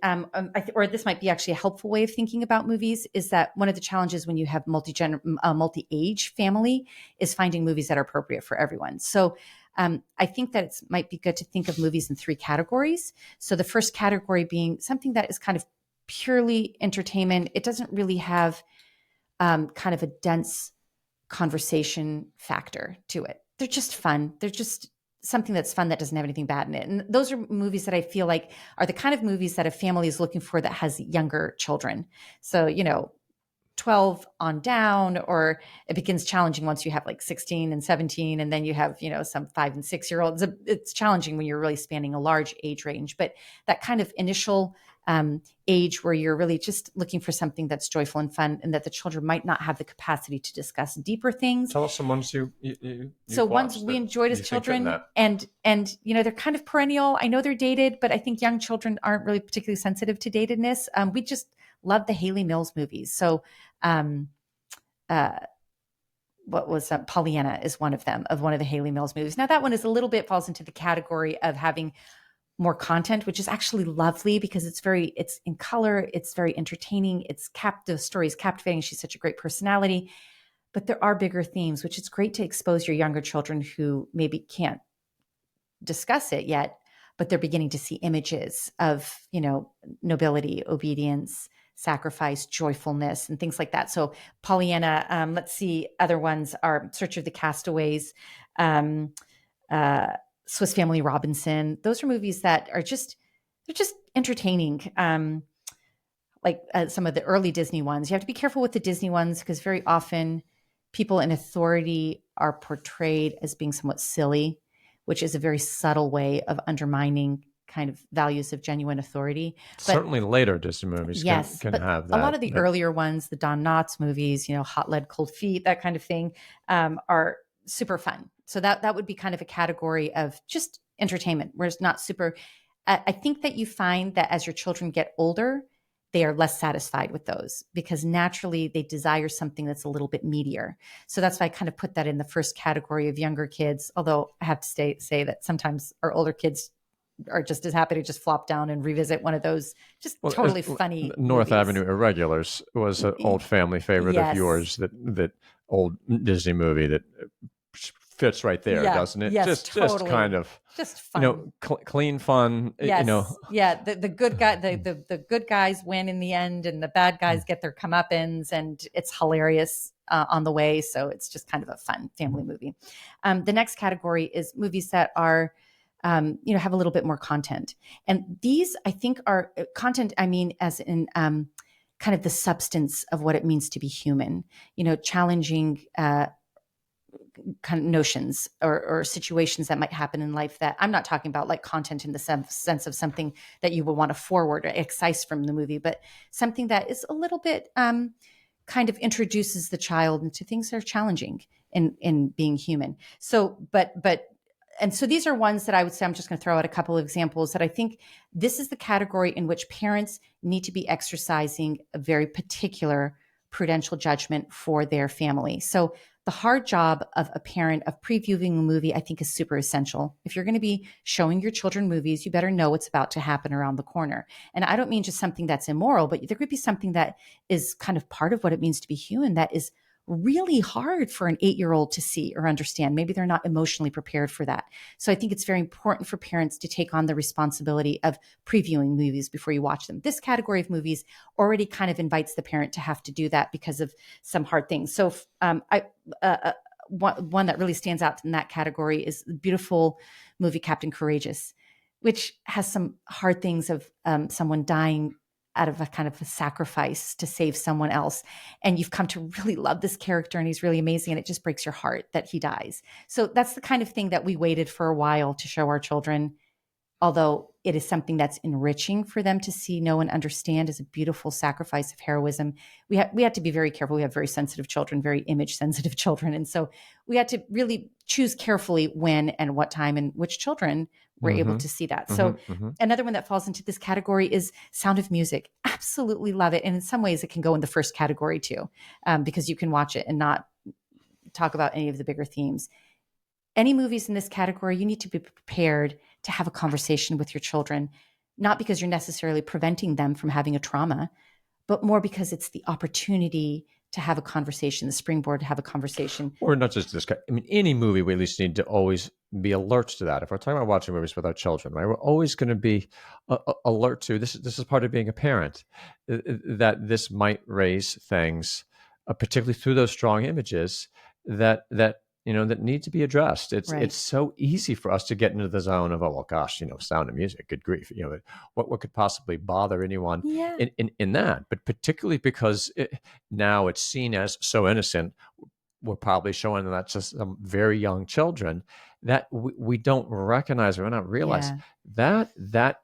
or this might be actually a helpful way of thinking about movies, is that one of the challenges when you have multi-age family is finding movies that are appropriate for everyone. So I think that it might be good to think of movies in three categories. So the first category being something that is kind of purely entertainment. It doesn't really have kind of a dense conversation factor to it. They're just fun. They're just something that's fun that doesn't have anything bad in it. And those are movies that I feel like are the kind of movies that a family is looking for that has younger children. So, 12 on down, or it begins challenging once you have like 16 and 17, and then you have some 5 and 6 year olds. It's challenging when you're really spanning a large age range, but that kind of initial age where you're really just looking for something that's joyful and fun, and that the children might not have the capacity to discuss deeper things. Tell us some ones So you've ones watched we that enjoyed as you think fit in children, that. and they're kind of perennial. I know they're dated, but I think young children aren't really particularly sensitive to datedness. We just love the Haley Mills movies. So um uh what was Pollyanna is one of them, of one of the Haley Mills movies. Now that one is a little bit falls into the category of having more content, which is actually lovely because it's in color, it's very entertaining, the story is captivating. She's such a great personality, but there are bigger themes, which it's great to expose your younger children who maybe can't discuss it yet, but they're beginning to see images of, nobility, obedience, sacrifice, joyfulness, and things like that. So Pollyanna, let's see, other ones are Search of the Castaways, um, uh, Swiss Family Robinson. Those are movies that are they're just entertaining. Like some of the early Disney ones. You have to be careful with the Disney ones because very often people in authority are portrayed as being somewhat silly, which is a very subtle way of undermining kind of values of genuine authority. But Certainly, later Disney movies can yes, can but have a lot that. of the That earlier ones, the Don Knotts movies, Hot Lead, Cold Feet, that kind of thing, are super fun. So that would be kind of a category of just entertainment, where it's not super. I think that you find that as your children get older, they are less satisfied with those because naturally they desire something that's a little bit meatier. So that's why I kind of put that in the first category of younger kids. Although I have to say that sometimes our older kids are just as happy to just flop down and revisit one of those just well, totally funny North movies. Avenue Irregulars was an old family favorite of Yes. yours. That old Disney movie that fits right there, Yeah. doesn't it? Yes, Just kind totally. of Just fun. clean fun. Yes. Yeah. The good guy the good guys win in the end and the bad guys get their comeuppance and it's hilarious on the way. So it's just kind of a fun family movie. The next category is movies that are have a little bit more content. And these I think are content, I mean, as in kind of the substance of what it means to be human, challenging kind of notions or situations that might happen in life that I'm not talking about like content in the sense of something that you would want to forward or excise from the movie, but something that is a little bit kind of introduces the child into things that are challenging in being human. So, and so these are ones that I would say, I'm just going to throw out a couple of examples that I think this is the category in which parents need to be exercising a very particular prudential judgment for their family. So the hard job of a parent of previewing a movie, I think, is super essential. If you're going to be showing your children movies, you better know what's about to happen around the corner. And I don't mean just something that's immoral, but there could be something that is kind of part of what it means to be human that is really hard for an 8-year-old to see or understand. Maybe they're not emotionally prepared for that. So I think it's very important for parents to take on the responsibility of previewing movies before you watch them. This category of movies already kind of invites the parent to have to do that because of some hard things. So one that really stands out in that category is the beautiful movie Captain Courageous, which has some hard things of someone dying out of a kind of a sacrifice to save someone else. And you've come to really love this character and he's really amazing. And it just breaks your heart that he dies. So that's the kind of thing that we waited for a while to show our children, although it is something that's enriching for them to see, know, and understand as a beautiful sacrifice of heroism. We had to be very careful. We have very sensitive children, very image sensitive children. And so we had to really choose carefully when and what time and which children were able to see that. So another one that falls into this category is Sound of Music. Absolutely love it. And in some ways it can go in the first category too, because you can watch it and not talk about any of the bigger themes. Any movies in this category, you need to be prepared to have a conversation with your children, not because you're necessarily preventing them from having a trauma, but more because it's the opportunity to have a conversation, the springboard to have a conversation. Or not just this. I mean, any movie, we at least need to always be alert to that. If we're talking about watching movies with our children, right, we're always going to be alert to this. This is part of being a parent, that this might raise things, particularly through those strong images that need to be addressed. It's Right. so easy for us to get into the zone of, oh well, gosh, Sound of Music, good grief, what could possibly bother anyone Yeah. in that? But particularly because now it's seen as so innocent, we're probably showing that to some very young children that we don't recognize or not realize Yeah. that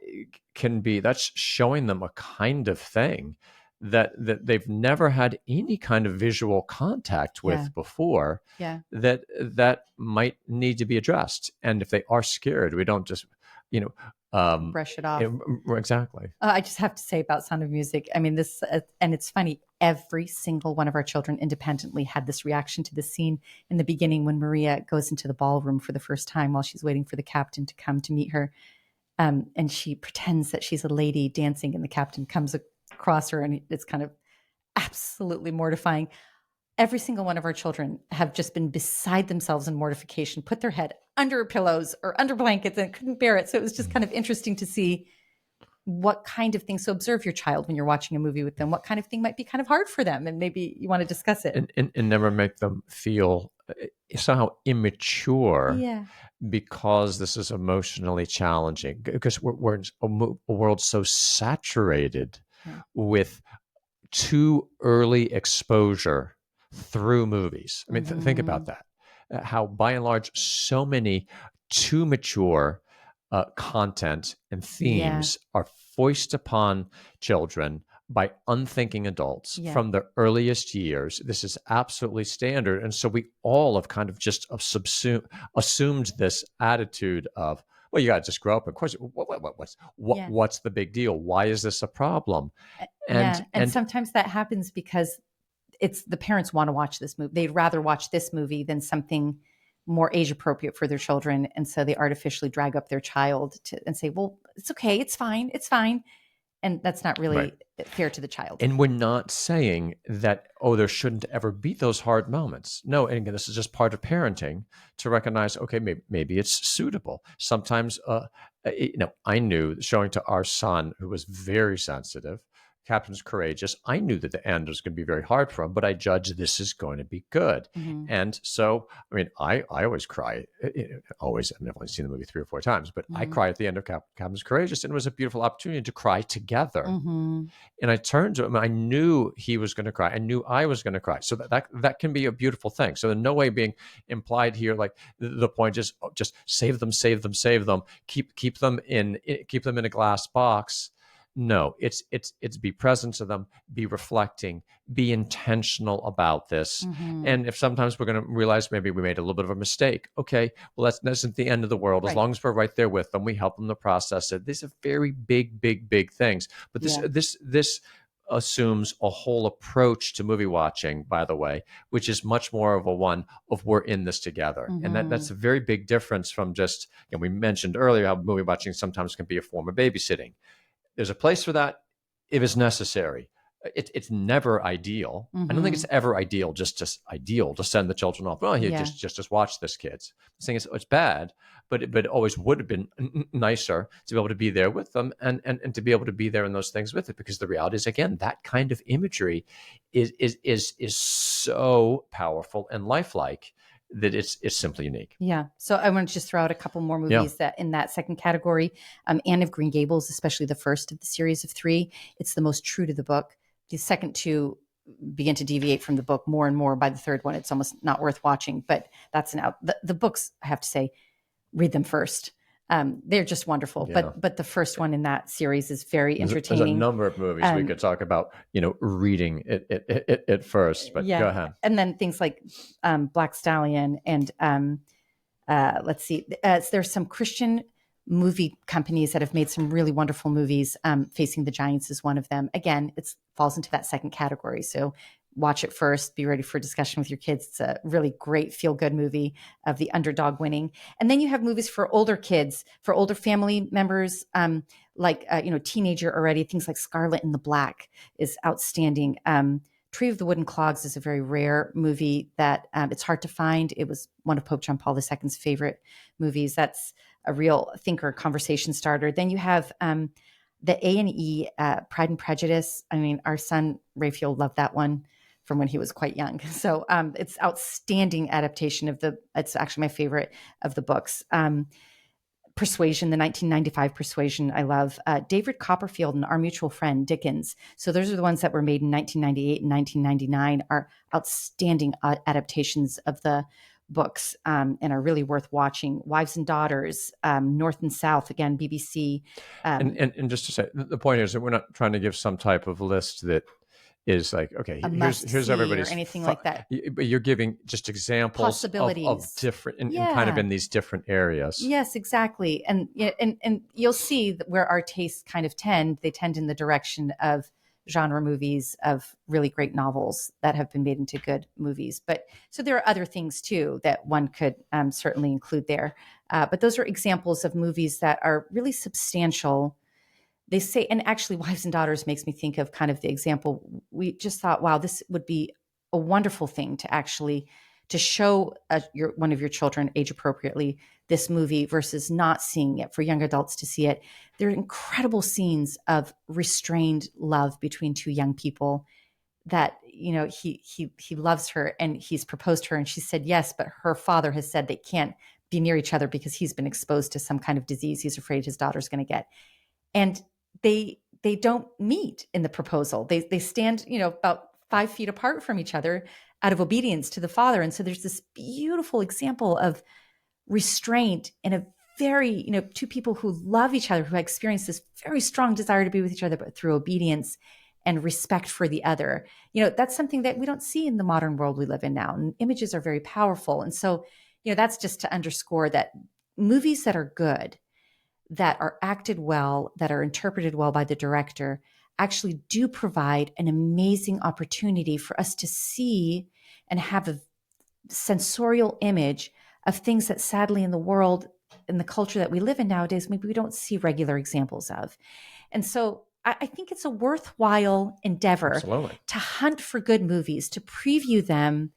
can be, that's showing them a kind of thing that they've never had any kind of visual contact Yeah. with before, Yeah. that might need to be addressed. And if they are scared, we don't just you know Brush it off. exactly. I just have to say about Sound of Music. I mean, this, and it's funny, every single one of our children independently had this reaction to the scene in the beginning when Maria goes into the ballroom for the first time while she's waiting for the captain to come to meet her. And she pretends that she's a lady dancing, and the captain comes across her, and it's kind of absolutely mortifying. every single one of our children have just been beside themselves in mortification, put their head under pillows or under blankets and couldn't bear it. So it was just kind of interesting to see what kind of things. So observe your child when you're watching a movie with them, what kind of thing might be kind of hard for them. And maybe you want to discuss it. And never make them feel somehow immature Yeah. because this is emotionally challenging, because we're in a world so saturated with too early exposure through movies. I mean, think about that. How, by and large, so many too mature content and themes are foisted upon children by unthinking adults from the earliest years. This is absolutely standard. And so we all have kind of just assumed this attitude of, well, you got to just grow up. Of course, what's the big deal? Why is this a problem? And sometimes that happens because it's the parents want to watch this movie. They'd rather watch this movie than something more age appropriate for their children. And so they artificially drag up their child and say, well, it's okay. It's fine. It's fine. And that's not really fair to the child. And we're not saying that, oh, there shouldn't ever be those hard moments. No, and again, this is just part of parenting to recognize, okay, maybe it's suitable. Sometimes, I knew showing to our son, who was very sensitive, Captain's courageous, I knew that the end was going to be very hard for him, but I judged this is going to be good. And so, I mean, I always cry. Always, I've only seen the movie 3 or 4 times, but I cry at the end of Captain's Courageous, and it was a beautiful opportunity to cry together. And I turned to him, I knew he was going to cry. I knew I was going to cry. So that can be a beautiful thing. So in no way being implied here, like the point is just save them, keep them in a glass box. No, it's be present to them, be reflecting, be intentional about this. And if sometimes we're going to realize maybe we made a little bit of a mistake, okay, well, that's not the end of the world. As long as we're right there with them, we help them to process it. These are very big things. But this assumes a whole approach to movie watching, by the way, which is much more of a one of we're in this together. And that's a very big difference from just, we mentioned earlier how movie watching sometimes can be a form of babysitting. There's a place for that if it's necessary. It's never ideal. I don't think it's ever ideal just to send the children off. Oh, here, just watch this, kids. I'm saying it's bad, but it always would have been nicer to be able to be there with them and to be able to be there in those things with it. Because the reality is, again, that kind of imagery is so powerful and lifelike that it's simply unique. Yeah. So I want to just throw out a couple more movies that in that second category. Anne of Green Gables, especially the first of the series of 3, it's the most true to the book. The second 2 begin to deviate from the book more and more. By the third one, it's almost not worth watching, but that's an out. The books, I have to say, read them first. They're just wonderful. But the first one in that series is very entertaining. There's a number of movies we could talk about, reading it first, but go ahead. And then things like Black Stallion and let's see, there's some Christian movie companies that have made some really wonderful movies. Facing the Giants is one of them. Again, it falls into that second category. So watch it first, be ready for discussion with your kids. It's a really great feel-good movie of the underdog winning. And then you have movies for older kids, for older family members, teenager already. Things like Scarlet and the Black is outstanding. Tree of the Wooden Clogs is a very rare movie that it's hard to find. It was one of Pope John Paul II's favorite movies. That's a real thinker, conversation starter. Then you have the A&E, Pride and Prejudice. I mean, our son, Raphael, loved that one from when he was quite young. So it's outstanding adaptation it's actually my favorite of the books. Persuasion, the 1995 Persuasion, I love. David Copperfield and Our Mutual Friend, Dickens. So those are the ones that were made in 1998 and 1999 are outstanding adaptations of the books and are really worth watching. Wives and Daughters, North and South, again, BBC. And just to say, the point is that we're not trying to give some type of list that is like, okay, here's everybody's or anything like that. But you're giving just examples possibilities of different and kind of in these different areas. Yes, exactly. And you'll see that where our tastes kind of tend in the direction of genre movies, of really great novels that have been made into good movies. But so there are other things too that one could certainly include there. But those are examples of movies that are really substantial. They say, and actually Wives and Daughters makes me think of kind of the example. We just thought, wow, this would be a wonderful thing to actually to show one of your children age appropriately this movie versus not seeing it, for young adults to see it. There are incredible scenes of restrained love between two young people that, he loves her and he's proposed to her and she said yes, but her father has said they can't be near each other because he's been exposed to some kind of disease he's afraid his daughter's going to get. And they don't meet in the proposal. They stand, about 5 feet apart from each other out of obedience to the father. And so there's this beautiful example of restraint in a very, two people who love each other, who experience this very strong desire to be with each other, but through obedience and respect for the other. That's something that we don't see in the modern world we live in now. And images are very powerful. And so, that's just to underscore that movies that are good, that are acted well, that are interpreted well by the director, actually do provide an amazing opportunity for us to see and have a sensorial image of things that sadly in the world, in the culture that we live in nowadays, maybe we don't see regular examples of. And so I think it's a worthwhile endeavor Absolutely. to hunt for good movies, to preview them,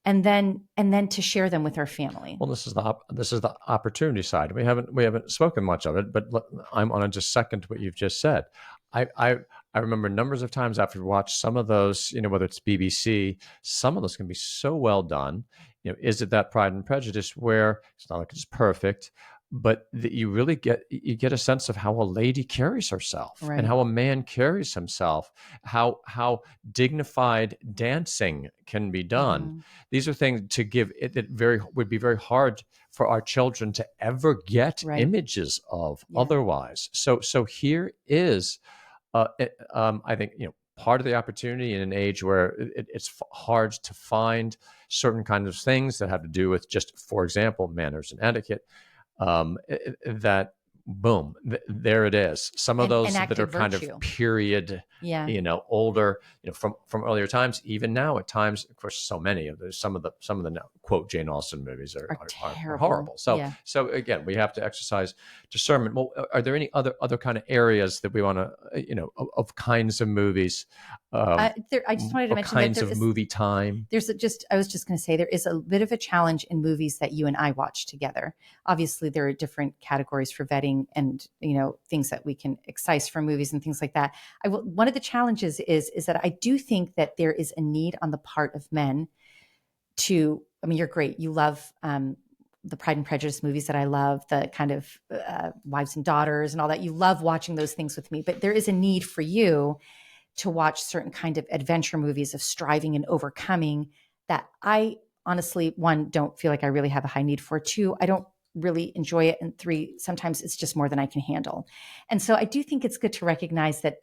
and then to share them with our family. Well, this is the opportunity side. We haven't spoken much of it, but I'm on to just second what you've just said. I remember numbers of times after we watched some of those, whether it's BBC, some of those can be so well done. Is it that Pride and Prejudice where it's not like it's perfect, but that you really get a sense of how a lady carries herself Right. and how a man carries himself, how dignified dancing can be done. Mm-hmm. These are things to give it that would be very hard for our children to ever get Right. images of Yeah. otherwise. So here is, I think, part of the opportunity in an age where it's hard to find certain kinds of things that have to do with just, for example, manners and etiquette. That boom, there it is. Some of those that are kind of period, Yeah. older, from earlier times, even now at times, of course, so many of those, some of the quote Jane Austen movies are horrible. So again, we have to exercise discernment. Well, are there any other kind of areas that we want to, of kinds of movies? I just wanted to mention kinds of movie time. I was just going to say, there is a bit of a challenge in movies that you and I watch together. Obviously, there are different categories for vetting and, things that we can excise from movies and things like that. One of the challenges is that I do think that there is a need on the part of men to, you're great. You love, the Pride and Prejudice movies that I love, the kind of Wives and Daughters and all that. You love watching those things with me, but there is a need for you to watch certain kind of adventure movies of striving and overcoming that I honestly, one, don't feel like I really have a high need for. Two, I don't really enjoy it. And three, sometimes it's just more than I can handle. And so I do think it's good to recognize that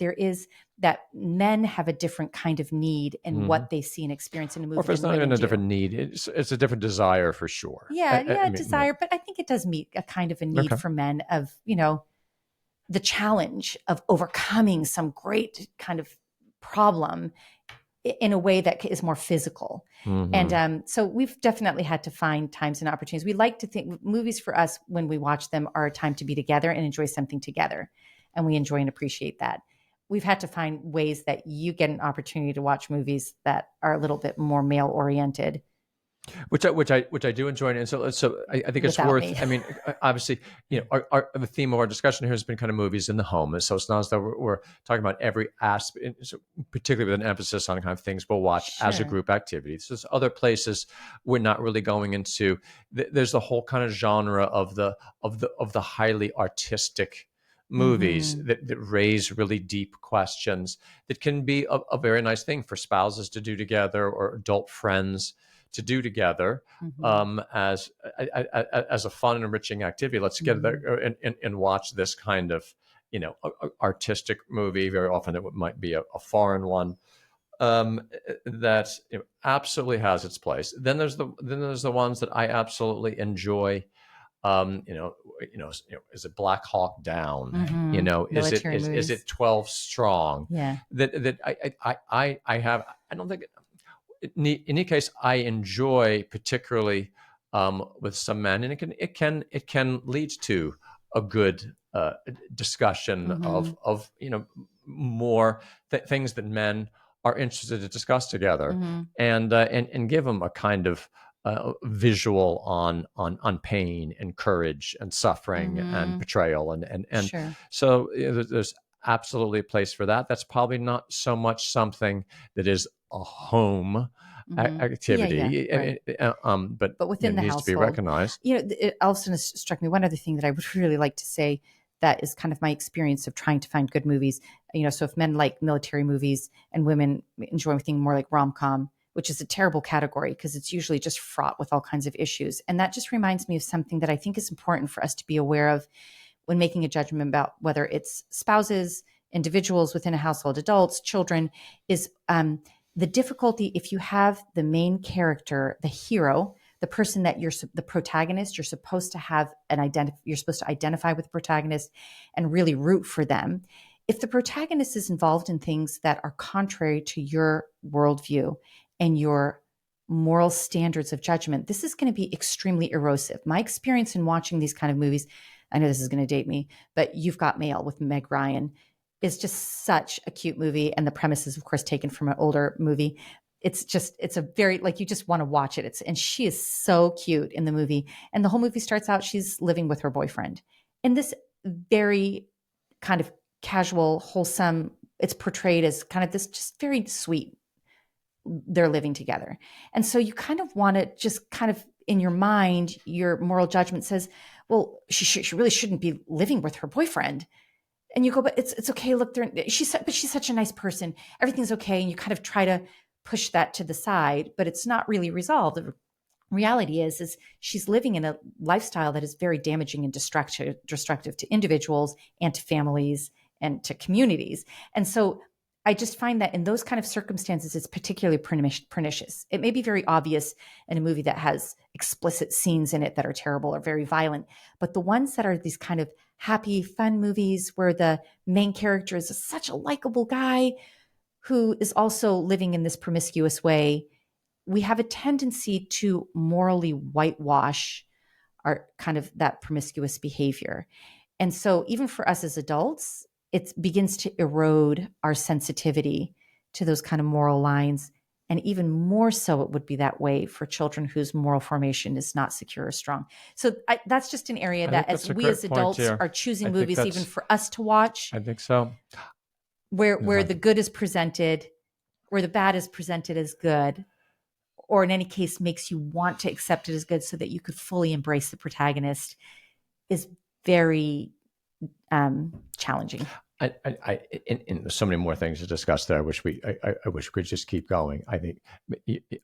that men have a different kind of need in what they see and experience in a movie. Or if it's not even a different need, it's a different desire for sure. Yeah, desire. But I think it does meet a kind of a need for men of, the challenge of overcoming some great kind of problem in a way that is more physical. Mm-hmm. And so we've definitely had to find times and opportunities. We like to think movies for us, when we watch them, are a time to be together and enjoy something together. And we enjoy and appreciate that. We've had to find ways that you get an opportunity to watch movies that are a little bit more male oriented. Which I do enjoy, and so I think it's Without worth. me. I mean, obviously, the theme of our discussion here has been kind of movies in the home, and so it's not as though we're talking about every aspect, particularly with an emphasis on kind of things we'll watch as a group activity. So there's other places we're not really going into. There's the whole kind of genre of the highly artistic movies that raise really deep questions that can be a very nice thing for spouses to do together or adult friends to do together as a fun and enriching activity. Let's get there and watch this kind of artistic movie. Very often it might be a foreign one that absolutely has its place. Then there's the ones that I absolutely enjoy. Is it Black Hawk Down? Is it 12 Strong? Yeah. That I have. I don't think. In any case, I enjoy particularly with some men, and it can lead to a good discussion of more things that men are interested to discuss together, Mm-hmm. and give them a kind of visual on pain and courage and suffering and Mm-hmm. betrayal, and Sure. so there's absolutely a place for that. That's probably not so much something that is a home Mm-hmm. Yeah, yeah, activity, right. but But within the needs to be household, recognized. it also struck me one other thing that I would really like to say that is kind of my experience of trying to find good movies. So if men like military movies and women enjoy anything more like rom-com, which is a terrible category because it's usually just fraught with all kinds of issues. And that just reminds me of something that I think is important for us to be aware of when making a judgment about whether it's spouses, individuals within a household, adults, children, is the difficulty if you have the main character, the hero, the person that you're the protagonist, you're supposed to have you're supposed to identify with the protagonist and really root for them. If the protagonist is involved in things that are contrary to your worldview and your moral standards of judgment, this is going to be extremely erosive. My experience in watching these kind of movies, I know this is going to date me, but You've Got Mail with Meg Ryan is just such a cute movie. And the premise is, of course, taken from an older movie. It's a very, like, you just want to watch it. And she is so cute in the movie. And the whole movie starts out, she's living with her boyfriend. And this very kind of casual, wholesome, it's portrayed as kind of this just very sweet, they're living together. And so you kind of want to just kind of in your mind, your moral judgment says, well, she really shouldn't be living with her boyfriend. And you go, but it's okay. Look, but she's such a nice person. Everything's okay. And you kind of try to push that to the side, but it's not really resolved. The reality is she's living in a lifestyle that is very damaging and destructive to individuals and to families and to communities. And so I just find that in those kind of circumstances, it's particularly pernicious. It may be very obvious in a movie that has explicit scenes in it that are terrible or very violent, but the ones that are these kind of happy, fun movies where the main character is such a likable guy who is also living in this promiscuous way, we have a tendency to morally whitewash our kind of that promiscuous behavior. And so even for us as adults, it begins to erode our sensitivity to those kind of moral lines. And even more so, it would be that way for children whose moral formation is not secure or strong. So that's just an area I that think as that's a we as great point adults here. are choosing I think movies even that's. for us to watch, I think so. where the good is presented, where the bad is presented as good, or in any case makes you want to accept it as good so that you could fully embrace the protagonist, is very challenging. And so many more things to discuss there. I wish we could just keep going. I think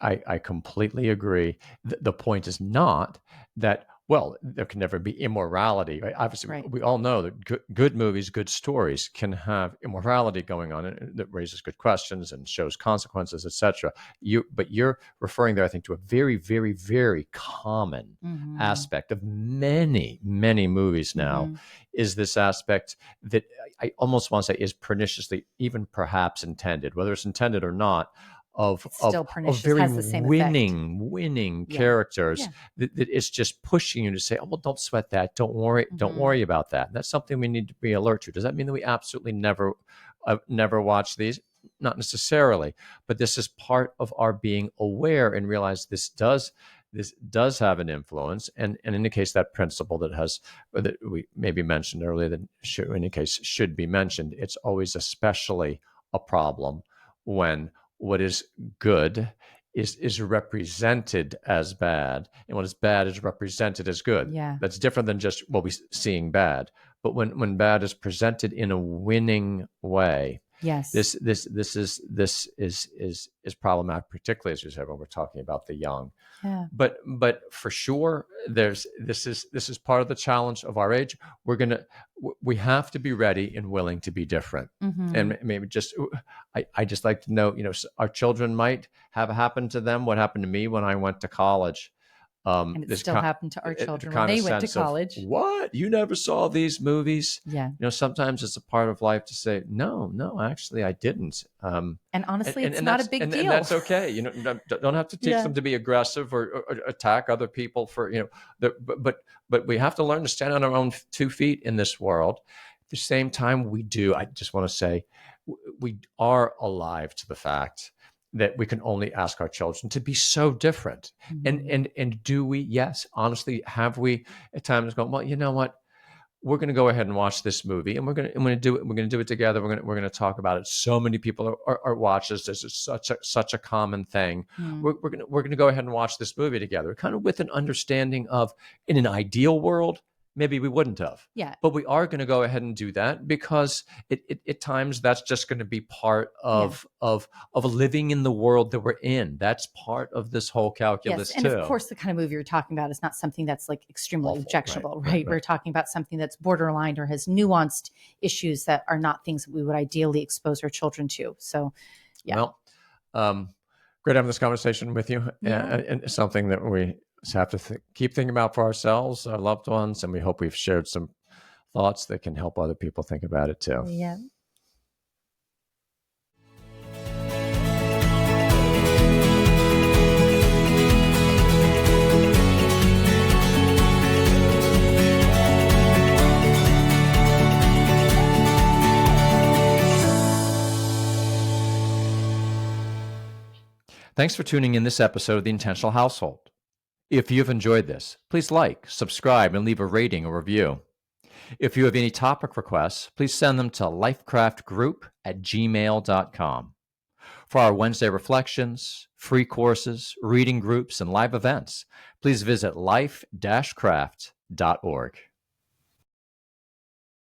I completely agree. The point is not that, well, there can never be immorality. Right? Obviously, Right. we all know that good movies, good stories can have immorality going on, and that raises good questions and shows consequences, etc. But you're referring there, I think, to a very, very, very common Mm-hmm. aspect of many, many movies now, Mm-hmm. is this aspect that I almost want to say is perniciously, even perhaps intended, whether it's intended or not, of It's of still of pernicious, very has the same effect. winning Yeah. characters Yeah. that it's just pushing you to say, oh well, don't sweat that, don't Mm-hmm. worry about that. And that's something we need to be alert to. Does that mean that we absolutely never watch these? Not necessarily, but this is part of our being aware and realize this does have an influence, and in the case that principle that we maybe mentioned earlier, that in any case should be mentioned, it's always especially a problem when what is good is represented as bad, and what is bad is represented as good. Yeah. That's different than just what we seeing bad. But when bad is presented in a winning way, Yes. this is problematic, particularly as you said when we're talking about the young. Yeah. But for sure, this is part of the challenge of our age. We have to be ready and willing to be different. Mm-hmm. And maybe I just like to know, our children might have happened to them what happened to me when I went to college. And it This still happened to our the children when kind of they went to sense of, college. what, you never saw these movies? Yeah. Sometimes it's a part of life to say, no, actually I didn't. And and, honestly, and, it's and not a that's big and deal. that's okay. Don't have to teach Yeah. them to be aggressive or attack other people for but we have to learn to stand on our own 2 feet in this world. the same time, I just want to say, we are alive to the fact that we can only ask our children to be so different. Mm-hmm. And do we? Yes, honestly, have we at times gone, well, you know what? We're going to go ahead and watch this movie, and we're going to do it. We're going to do it together. We're going to talk about it. So many people are watch this. This is such a common thing. Mm. We're going to go ahead and watch this movie together, kind of with an understanding of, in an ideal world, maybe we wouldn't have. Yeah. But we are going to go ahead and do that because at times that's just going to be part of living in the world that we're in. That's part of this whole calculus Yes, and too. of course, the kind of movie you're talking about is not something that's like extremely Awful. objectionable, Right. right? We're talking about something that's borderline or has nuanced issues that are not things that we would ideally expose our children to. So, yeah. Well, great having this conversation with you, Yeah. and it's something that we have to keep thinking about for ourselves, our loved ones, and we hope we've shared some thoughts that can help other people think about it too. Yeah. Thanks for tuning in this episode of The Intentional Household. If you've enjoyed this, please like, subscribe, and leave a rating or review. If you have any topic requests, please send them to lifecraftgroup@gmail.com. For our Wednesday reflections, free courses, reading groups, and live events, please visit life-craft.org.